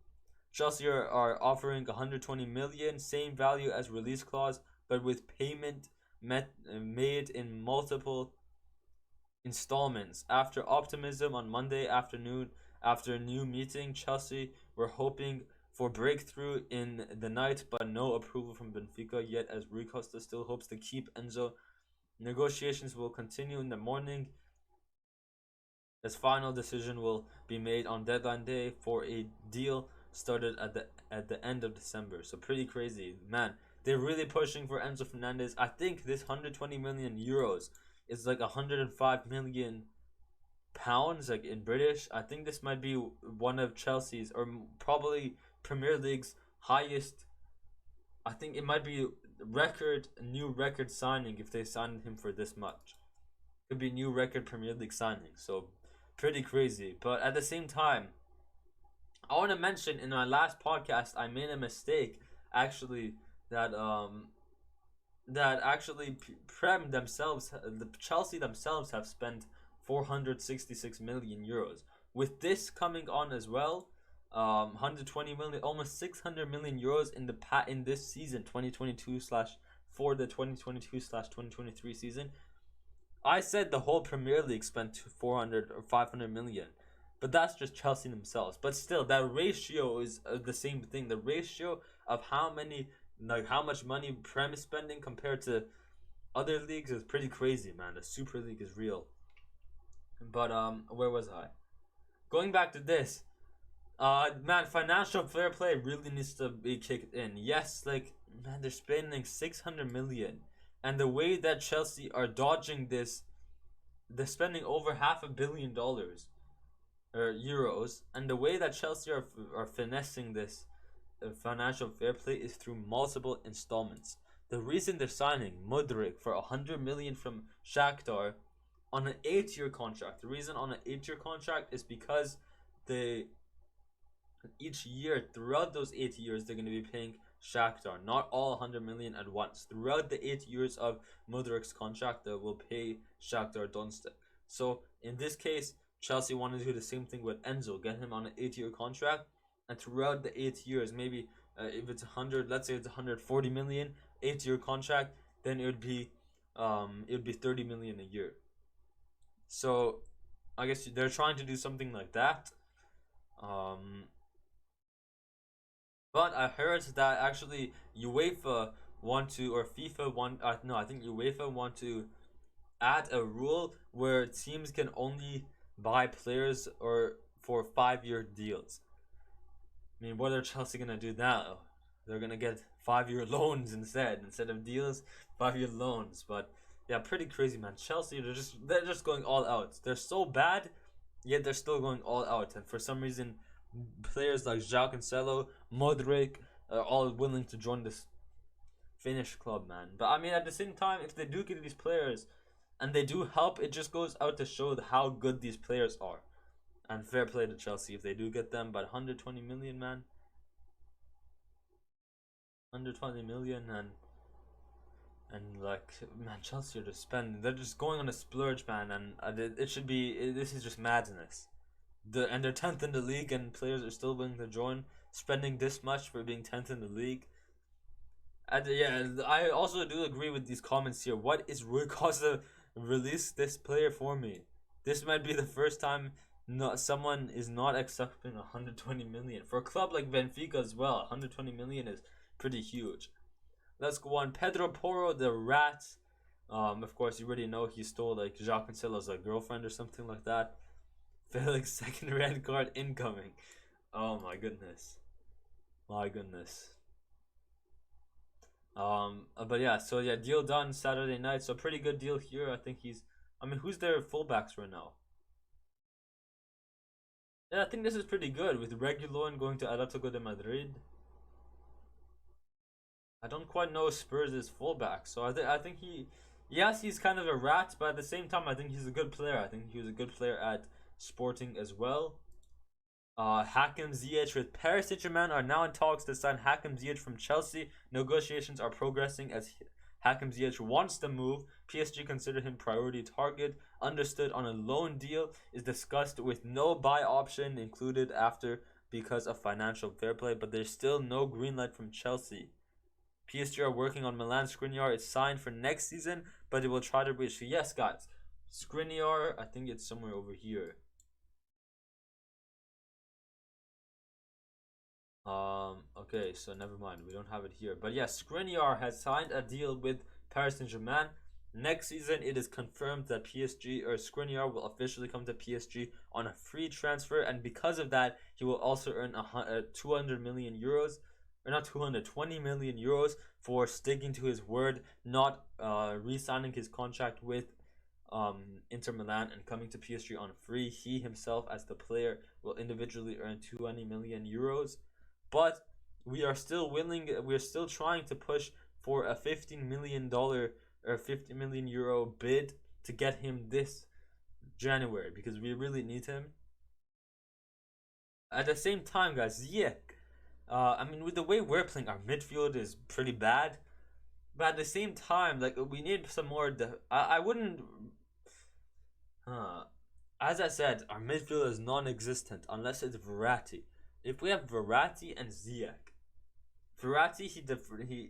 [SPEAKER 1] Chelsea are offering 120 million, same value as release clause, but with payment made in multiple installments. After optimism on Monday afternoon, after a new meeting, Chelsea were hoping for breakthrough in the night, but no approval from Benfica yet, as Rui Costa still hopes to keep Enzo Negotiations will continue in the morning. His final decision will be made on deadline day for a deal started at the end of December. So pretty crazy, man. They're really pushing for Enzo Fernandez. I think this 120 million euros is like 105 million pounds, like in British. I think this might be one of Chelsea's or probably Premier League's highest. I think it might be new record signing if they signed him for this much. Could be new record Premier League signing. So pretty crazy. But at the same time, I want to mention in my last podcast I made a mistake actually that Prem themselves, the Chelsea themselves have spent 466 million euros. With this coming on as well, 120 million, almost 600 million euros in this season, 2022 slash for the 2022 slash 2023 season. I said the whole Premier League spent 400 or 500 million, but that's just Chelsea themselves. But still, that ratio is the same thing. The ratio of how much money Prem is spending compared to other leagues is pretty crazy, man. The Super League is real. But where was I? Going back to this, man, financial fair play really needs to be kicked in. Yes, like, man, they're spending 600 million, and the way that Chelsea are dodging this, they're spending over $500 million or euros, and the way that Chelsea are finessing this financial fair play is through multiple installments. The reason they're signing Mudryk for 100 million from Shakhtar on an 8-year contract. The reason on an 8-year contract is because each year throughout those 8 years they're going to be paying Shakhtar, not all 100 million at once. Throughout the 8 years of Mudryk's contract, they will pay Shakhtar Donetsk. So in this case, Chelsea want to do the same thing with Enzo, get him on an 8-year contract, and throughout the 8 years, maybe if it's 100, let's say it's 140 million, 8-year contract, then it would be 30 million a year. So I guess they're trying to do something like that. But I heard that actually UEFA want to, or FIFA want, no, I think UEFA want to add a rule where teams can only buy players or for 5-year deals. I mean, what are Chelsea gonna do now? They're gonna get 5-year loans instead of deals, 5-year loans. But yeah, pretty crazy, man. Chelsea, they're just going all out. They're so bad, yet they're still going all out. And for some reason, players like João Cancelo, Modric are all willing to join this Finnish club, man. But I mean, at the same time, if they do get these players and they do help, it just goes out to show how good these players are. And fair play to Chelsea if they do get them. But 120 million, man. 120 million, and like, man, Chelsea are just spending. They're just going on a splurge, man. And it should be. This is just madness. And they're 10th in the league, and players are still willing to join, spending this much for being 10th in the league. And yeah, I also do agree with these comments here. What is Rui Costa release this player for me? This might be the first time someone is not accepting 120 million for a club like Benfica as well. 120 million is pretty huge. Let's go on. Pedro Porro, the rat. Of course, you already know he stole like João Cancelo's like girlfriend or something like that. Felix, second red card incoming. Oh my goodness. My goodness. But yeah, so yeah, deal done Saturday night. So pretty good deal here. I think who's their fullbacks right now? Yeah, I think this is pretty good with Reguilon going to Atletico de Madrid. I don't quite know Spurs' fullback, so I think he's kind of a rat, but at the same time, I think he's a good player. I think he was a good player at Sporting as well. Hakim Ziyech with Paris Saint-Germain are now in talks to sign Hakim Ziyech from Chelsea. Negotiations are progressing as Hakim Ziyech wants to move. PSG consider him priority target. Understood on a loan deal is discussed with no buy option included after because of financial fair play, but there's still no green light from Chelsea. PSG are working on Milan Skriniar. It's signed for next season, but it will try to reach. So yes, guys, Skriniar, I think it's somewhere over here. Okay, so never mind, we don't have it here. But yeah, Skriniar has signed a deal with Paris Saint-Germain. Next season, it is confirmed that PSG or Skriniar will officially come to PSG on a free transfer, and because of that, he will also earn 200 million euros, or not 220 million euros for sticking to his word, not re-signing his contract with Inter Milan and coming to PSG on free. He himself, as the player, will individually earn 20 million euros, but we are still willing. We are still trying to push for a $15 million or 50 million euro bid to get him this January because we really need him. At the same time, guys, yeah, I mean, with the way we're playing, our midfield is pretty bad. But at the same time, like we need some more. I wouldn't. As I said, our midfield is non-existent unless it's Verratti. If we have Verratti and Ziyech, Verratti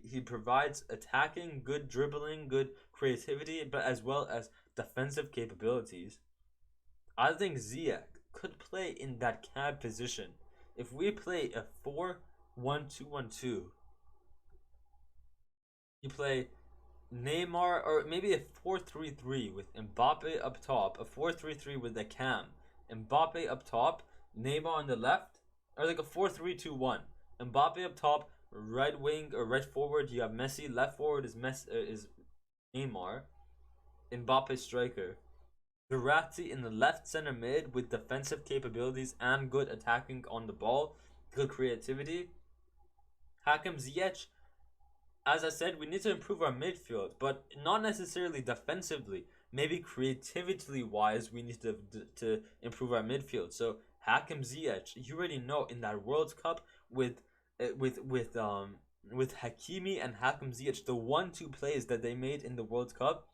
[SPEAKER 1] he provides attacking, good dribbling, good creativity, but as well as defensive capabilities. I think Ziyech could play in that cab position. If we play a 4-1-2-1-2, you play Neymar, or maybe a 4-3-3 with Mbappe up top, a 4-3-3 with the cam, Mbappe up top, Neymar on the left, or like a 4-3-2-1. Mbappe up top, right wing or right forward you have Messi, left forward is Neymar, Mbappe striker. Verratti in the left center mid with defensive capabilities and good attacking on the ball, good creativity. Hakim Ziyech, as I said, we need to improve our midfield, but not necessarily defensively. Maybe creativity wise, we need to improve our midfield. So Hakim Ziyech, you already know in that World Cup with Hakimi and Hakim Ziyech, the 1-2 plays that they made in the World Cup,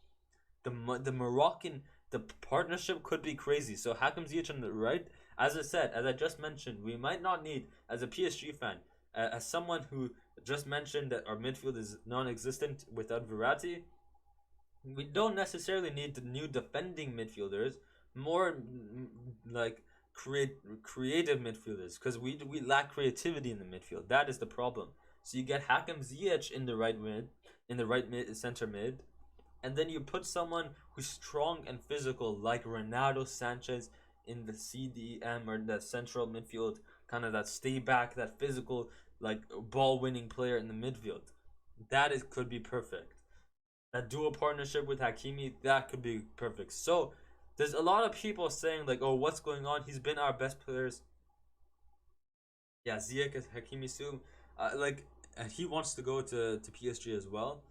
[SPEAKER 1] the Moroccan, the partnership could be crazy. So Hakim Ziyech on the right, as I said, as I just mentioned, we might not need, as a PSG fan, as someone who just mentioned that our midfield is non-existent without Verratti, we don't necessarily need the new defending midfielders, more like creative midfielders, because we lack creativity in the midfield. That is the problem. So you get Hakim Ziyech in the right mid, center mid, and then you put someone who's strong and physical like Renato Sanchez in the CDM or the central midfield, kind of that stay back, that physical, like ball winning player in the midfield. Could be perfect. That dual partnership with Hakimi, that could be perfect. So there's a lot of people saying like, oh, what's going on? He's been our best players. Yeah, Ziyech is Hakimi soon. He wants to go to PSG as well.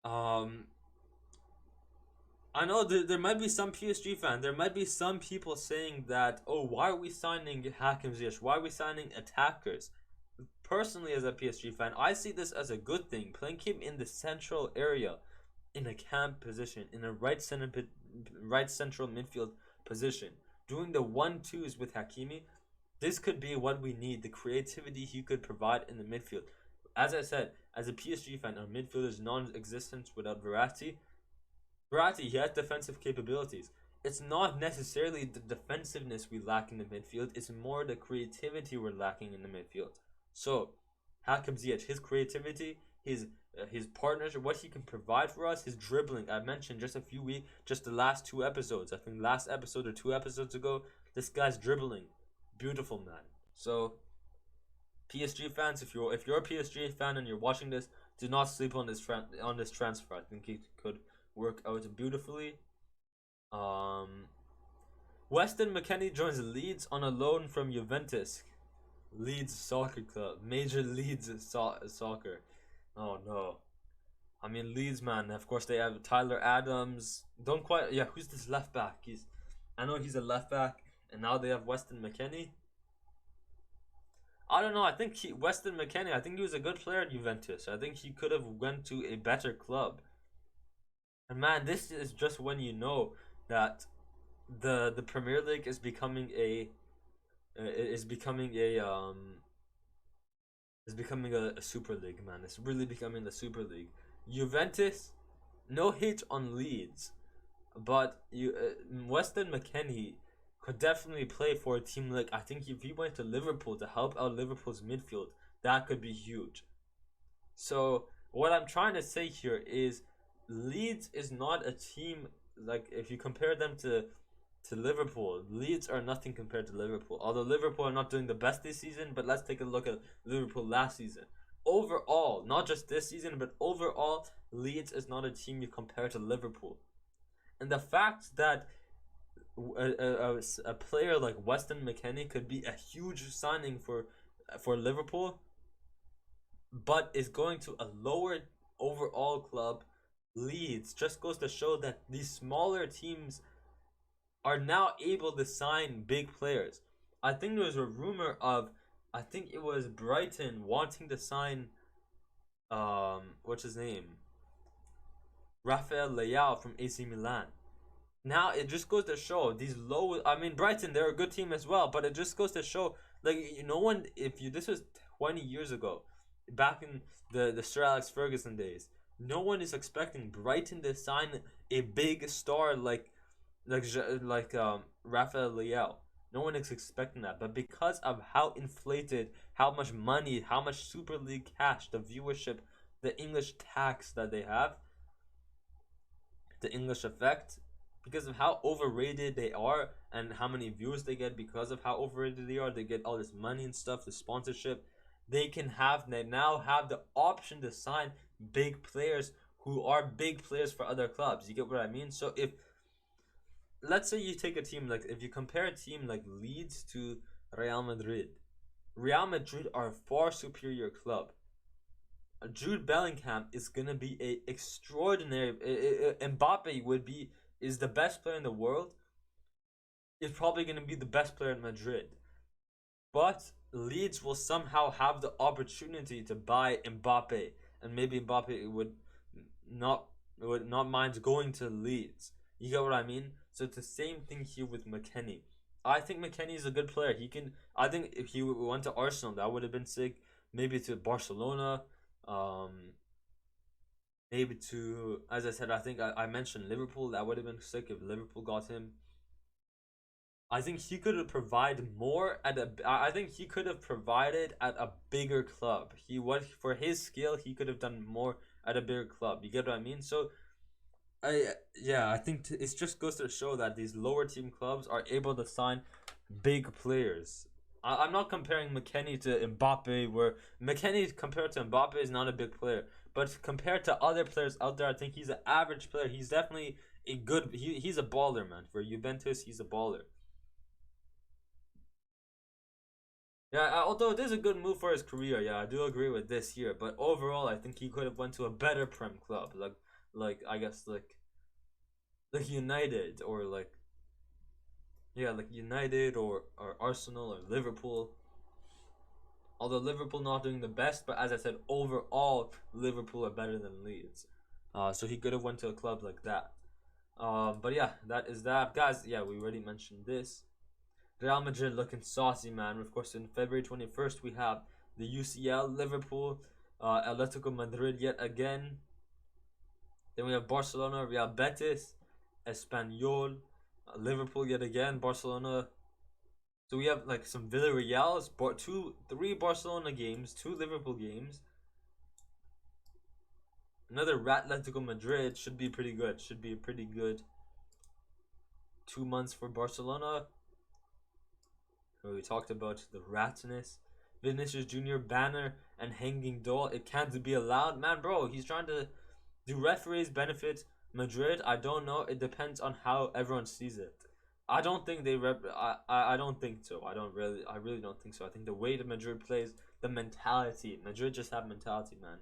[SPEAKER 1] I know there might be some PSG fan. There might be some people saying that, oh, why are we signing Hakim Ziyech? Why are we signing attackers? Personally, as a PSG fan, I see this as a good thing. Playing him in the central area, in a camp position, in a right central midfield position, doing the 1-2s with Hakimi. This could be what we need. The creativity he could provide in the midfield. As I said, as a PSG fan, our midfield is non-existent without Verratti. He has defensive capabilities. It's not necessarily the defensiveness we lack in the midfield. It's more the creativity we're lacking in the midfield. So, Hakim Ziyech, his creativity, his partnership, what he can provide for us, his dribbling. I mentioned just the last 2 episodes. I think last episode or 2 episodes ago, this guy's dribbling, beautiful, man. So, PSG fans, if you're a PSG fan and you're watching this, do not sleep on this transfer. I think it could work out beautifully. Weston McKennie joins Leeds on a loan from Juventus. Leeds Soccer Club, Major Leeds Soccer. Oh no, I mean Leeds, man. Of course they have Tyler Adams. Who's this left back? I know he's a left back, and now they have Weston McKennie. I don't know. I think Weston McKennie, I think he was a good player at Juventus. I think he could have went to a better club. And man, this is just when you know that the Premier League is becoming a super league, man. It's really becoming the super league. Juventus, no hate on Leeds, but Weston McKennie could definitely play for a team like, I think if he went to Liverpool to help out Liverpool's midfield, that could be huge. So what I'm trying to say here is Leeds is not a team like if you compare them to Liverpool. Leeds are nothing compared to Liverpool. Although Liverpool are not doing the best this season, but let's take a look at Liverpool last season. Overall, not just this season, but overall, Leeds is not a team you compare to Liverpool. And the fact that a player like Weston McKennie could be a huge signing for Liverpool, but is going to a lower overall club, Leeds, just goes to show that these smaller teams are now able to sign big players. I think there was a rumor of, I think it was Brighton wanting to sign, what's his name? Rafael Leao from AC Milan. Now it just goes to show these low. I mean, Brighton, they're a good team as well, but it just goes to show, like, no one. If you this was 20 years ago, back in the Sir Alex Ferguson days, no one is expecting Brighton to sign a big star like Rafael Leao. No one is expecting that, but because of how inflated, how much money, how much Super League cash, the viewership, the English tax that they have, the English effect, because of how overrated they are and how many views they get because of how overrated they are, they get all this money and stuff, the sponsorship. They now have the option to sign big players who are big players for other clubs. You get what I mean? So if let's say you take a team like if you compare a team like Leeds to Real Madrid, Real Madrid are a far superior club. Jude Bellingham is gonna be a extraordinary. Mbappe is the best player in the world. Is probably gonna be the best player in Madrid, but Leeds will somehow have the opportunity to buy Mbappe, and maybe Mbappe not would not mind going to Leeds. You get what I mean? So it's the same thing here with McKennie. I think McKennie is a good player. He can. I think if he went to Arsenal, that would have been sick. Maybe to Barcelona. Maybe to, as I said, I think I mentioned Liverpool. That would have been sick if Liverpool got him. I think he could have provided more at a. I think he could have provided at a bigger club. For his skill, he could have done more at a bigger club. You get what I mean? So, I think it just goes to show that these lower team clubs are able to sign big players. I'm not comparing McKennie to Mbappe, where McKennie compared to Mbappe is not a big player, but compared to other players out there, I think he's an average player. He's definitely a good. He's a baller, man. For Juventus, he's a baller. Yeah, although it is a good move for his career, yeah, I do agree with this here. But overall, I think he could have went to a better Prem club, like I guess like United or like United or Arsenal or Liverpool. Although Liverpool not doing the best, but as I said, overall Liverpool are better than Leeds. So he could have went to a club like that. But yeah, that is that, guys. Yeah, we already mentioned this. Real Madrid looking saucy, man. Of course, in February 21st, we have the UCL, Liverpool, Atletico Madrid yet again. Then we have Barcelona, Real Betis, Espanyol, Liverpool yet again, Barcelona. So we have like some Villarreal's, three Barcelona games, two Liverpool games. Another Atletico Madrid should be pretty good. Should be a pretty good 2 months for Barcelona. We talked about the ratness. Vinicius Jr. banner and hanging doll. It can't be allowed. Man, bro, he's trying to... Do referees benefit Madrid? I don't know. It depends on how everyone sees it. I don't think they... I don't think so. I really don't think so. I think the way that Madrid plays, the mentality. Madrid just have mentality, man.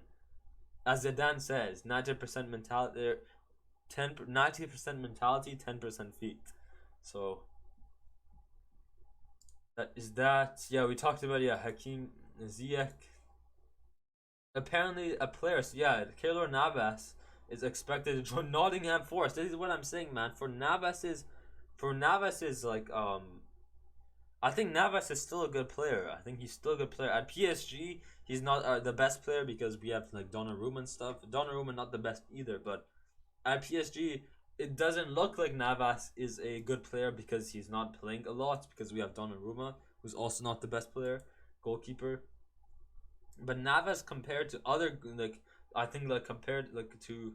[SPEAKER 1] As Zidane says, 90% mentality... 90% mentality, 10% feet. So... That is that. Yeah, we talked about Hakim Ziyech. Apparently a player. So yeah, Keylor Navas is expected to join Nottingham Forest. This is what I'm saying, man. For Navas is like I think Navas is still a good player. I think he's still a good player. At PSG, he's not the best player because we have like Donnarumma and stuff. Donnarumma not the best either, but at PSG, it doesn't look like Navas is a good player because he's not playing a lot because we have Donnarumma, who's also not the best player, goalkeeper. But Navas compared to other I think compared to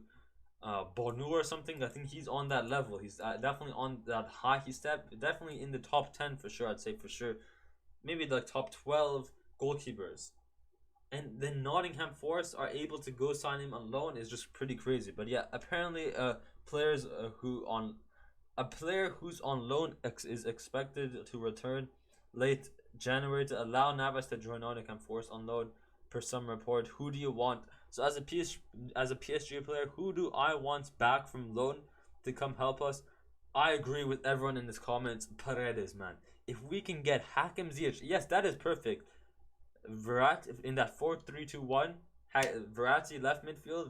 [SPEAKER 1] Bonu or something. I think he's on that level. He's definitely on that high. He's definitely in the top 10 for sure. I'd say for sure, maybe the top 12 goalkeepers. And then Nottingham Forest are able to go sign him on loan is just pretty crazy. But yeah, apparently, players who on a player who's on loan is expected to return late January to allow Navas to join Nottingham Forest on loan, per some report. Who do you want? So as a PSG player, who do I want back from loan to come help us? I agree with everyone in this comments. Paredes, man. If we can get Hakim Ziyech, yes, that is perfect. Verratti in that 4-3-2-1. Verratti left midfield.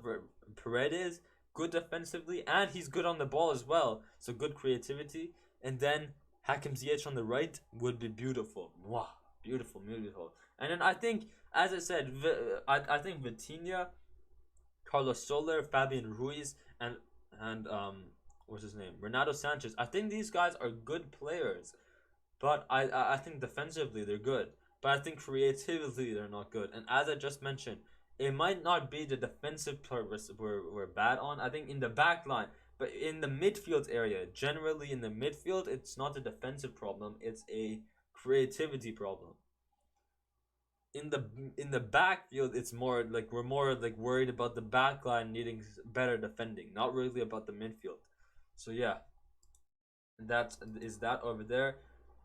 [SPEAKER 1] Paredes good defensively, and he's good on the ball as well. So good creativity, and then Hakim Ziyech on the right would be beautiful. Wow, beautiful, beautiful. And then I think, as I said, I think Vitinha, Carlos Soler, Fabian Ruiz, and what's his name, Renato Sanchez. I think these guys are good players, but I think defensively they're good. But I think creatively they're not good. And as I just mentioned, it might not be the defensive part we're bad on. I think in the back line, but in the midfield area, generally in the midfield, it's not a defensive problem. It's a creativity problem. In the backfield, it's more like we're more like worried about the back line needing better defending, not really about the midfield. So yeah, that is that over there.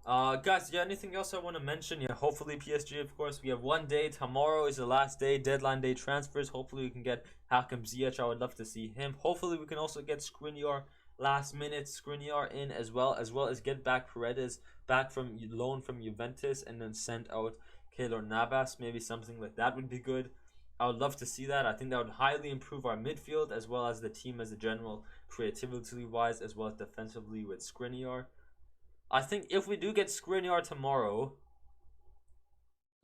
[SPEAKER 1] Guys, yeah, anything else I want to mention? Yeah, hopefully PSG, of course. We have one day. Tomorrow is the last day, deadline day transfers. Hopefully we can get Hakim Ziyech. I would love to see him. Hopefully we can also get Skriniar last minute Skriniar in as well as get back Paredes back from loan from Juventus and then send out Keylor Navas. Maybe something like that would be good. I would love to see that. I think that would highly improve our midfield as well as the team as a general, creativity wise, as well as defensively with Skriniar. I think if we do get Skriniar tomorrow,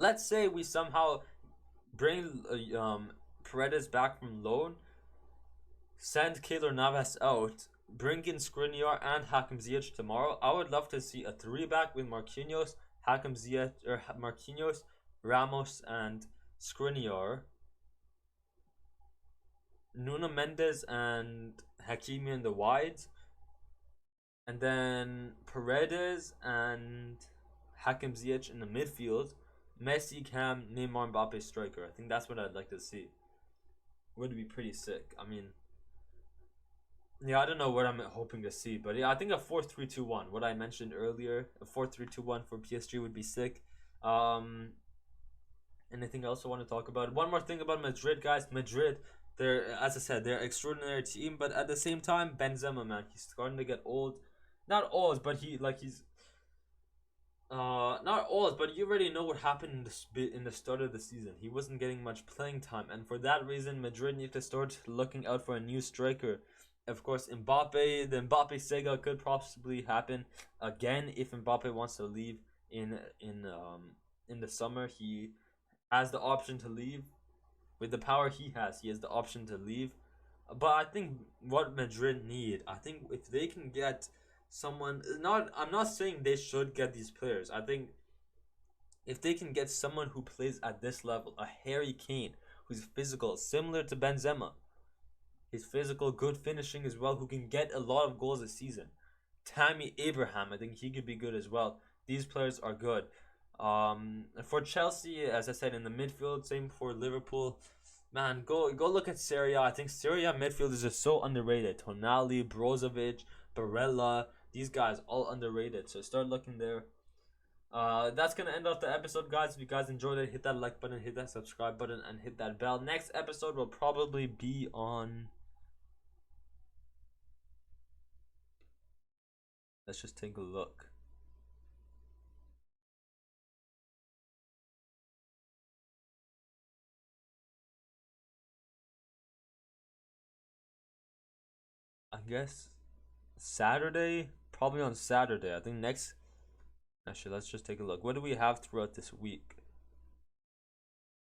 [SPEAKER 1] let's say we somehow bring Paredes back from loan, send Keylor Navas out, bring in Skriniar and Hakim Ziyech tomorrow. I would love to see a 3-back with Marquinhos, Hakim Ziyech, or Marquinhos, Ramos, and Skriniar. Nuno Mendes and Hakimi in the wides. And then Paredes and Hakim Ziyech in the midfield. Messi, Cam, Neymar, Mbappe striker. I think that's what I'd like to see. Would be pretty sick. I mean, yeah, I don't know what I'm hoping to see, but yeah, I think a 4-3-2-1. What I mentioned earlier, a 4-3-2-1 for PSG would be sick. Anything else I want to talk about? One more thing about Madrid, guys. Madrid, they're, as I said, they're an extraordinary team, but at the same time, Benzema, man, he's starting to get old. Not old, but he's not old, but you already know what happened in the start of the season. He wasn't getting much playing time, and for that reason, Madrid need to start looking out for a new striker. Of course, Mbappe, the Mbappe Sega could possibly happen again if Mbappe wants to leave in the summer. He has the option to leave. With the power he has the option to leave. But I think what Madrid need, I think if they can get someone, I'm not saying they should get these players. I think if they can get someone who plays at this level, a Harry Kane, who's physical, similar to Benzema, he's physical, good finishing as well, who can get a lot of goals a season. Tammy Abraham, I think he could be good as well. These players are good. For Chelsea, as I said, in the midfield, same for Liverpool. Man, go look at Serie A. I think Serie A midfield is just so underrated. Tonali, Brozovic, Barella, these guys all underrated. So start looking there. That's gonna end off the episode, guys. If you guys enjoyed it, hit that like button, hit that subscribe button, and hit that bell. Next episode will probably be on. Let's just take a look. I guess Saturday, probably on Saturday. I think next. Actually, let's just take a look. What do we have throughout this week?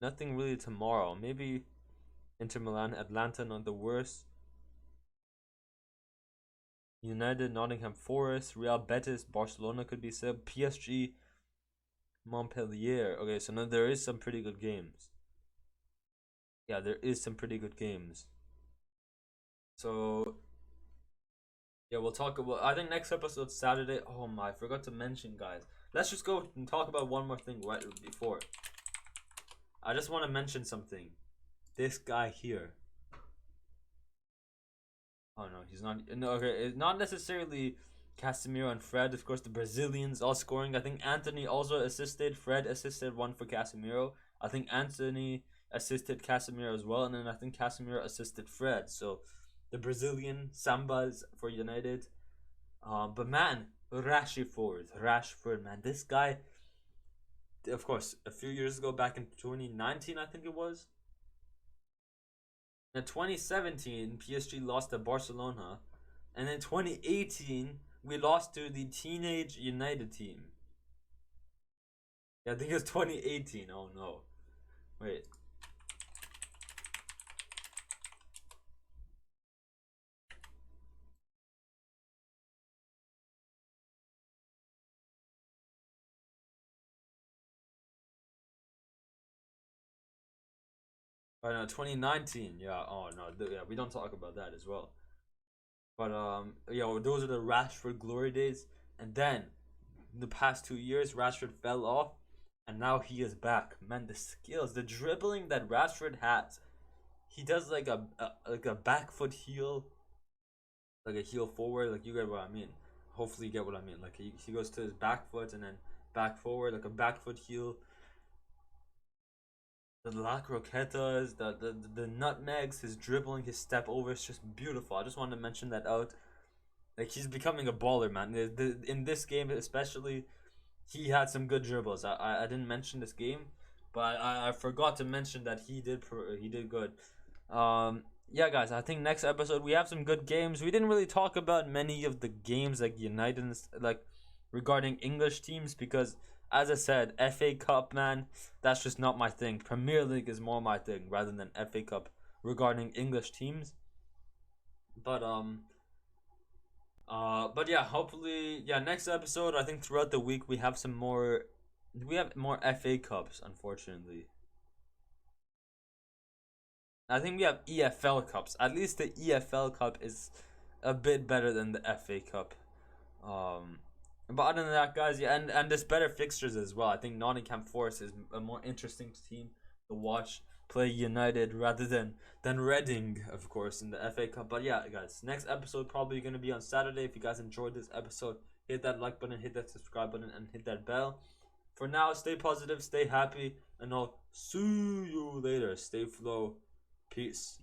[SPEAKER 1] Nothing really tomorrow. Maybe Inter Milan, Atlanta, not the worst. United, Nottingham Forest, Real Betis, Barcelona could be said. PSG, Montpellier. Okay, so now there is some pretty good games. Yeah, there is some pretty good games. So yeah, we'll talk about. I think next episode Saturday. Oh my, I forgot to mention, guys. Let's just go and talk about one more thing right before. I just want to mention something. This guy here. Oh no, he's not. No, okay, it's not necessarily Casemiro and Fred. Of course, the Brazilians all scoring. I think Anthony also assisted. Fred assisted one for Casemiro. I think Anthony assisted Casemiro as well, and then I think Casemiro assisted Fred. So the Brazilian Sambas for United. But man, Rashford, man, this guy. Of course, a few years ago, back in 2019, I think it was. In 2017, PSG lost to Barcelona, and in 2018, we lost to the Teenage United team. Yeah, I think it was 2018. Oh no, wait. Oh no, 2019. Yeah. Oh no. Yeah, we don't talk about that as well. But yeah, those are the Rashford glory days. And then, in the past 2 years, Rashford fell off, and now he is back. Man, the skills, the dribbling that Rashford has. He does like a back foot heel, like a heel forward. Like you get what I mean. Hopefully, you get what I mean. Like he goes to his back foot and then back forward, like a back foot heel. The La Croquetas, the nutmegs, his dribbling, his step over is just beautiful. I just wanted to mention that out. Like he's becoming a baller, man. In this game especially, he had some good dribbles. I didn't mention this game, but I forgot to mention that he did good. Yeah, guys. I think next episode we have some good games. We didn't really talk about many of the games like United, like regarding English teams because as I said, FA Cup, man, that's just not my thing. Premier League is more my thing rather than FA Cup regarding English teams. But but yeah, hopefully, yeah, next episode, I think throughout the week we have more FA Cups, unfortunately. I think we have EFL Cups. At least the EFL Cup is a bit better than the FA Cup. Um, but other than that, guys, yeah, and there's better fixtures as well. I think Nottingham Forest is a more interesting team to watch play United rather than Reading, of course, in the FA Cup. But yeah, guys, next episode probably gonna be on Saturday. If you guys enjoyed this episode, hit that like button, hit that subscribe button, and hit that bell. For now, stay positive, stay happy, and I'll see you later. Stay flow. Peace.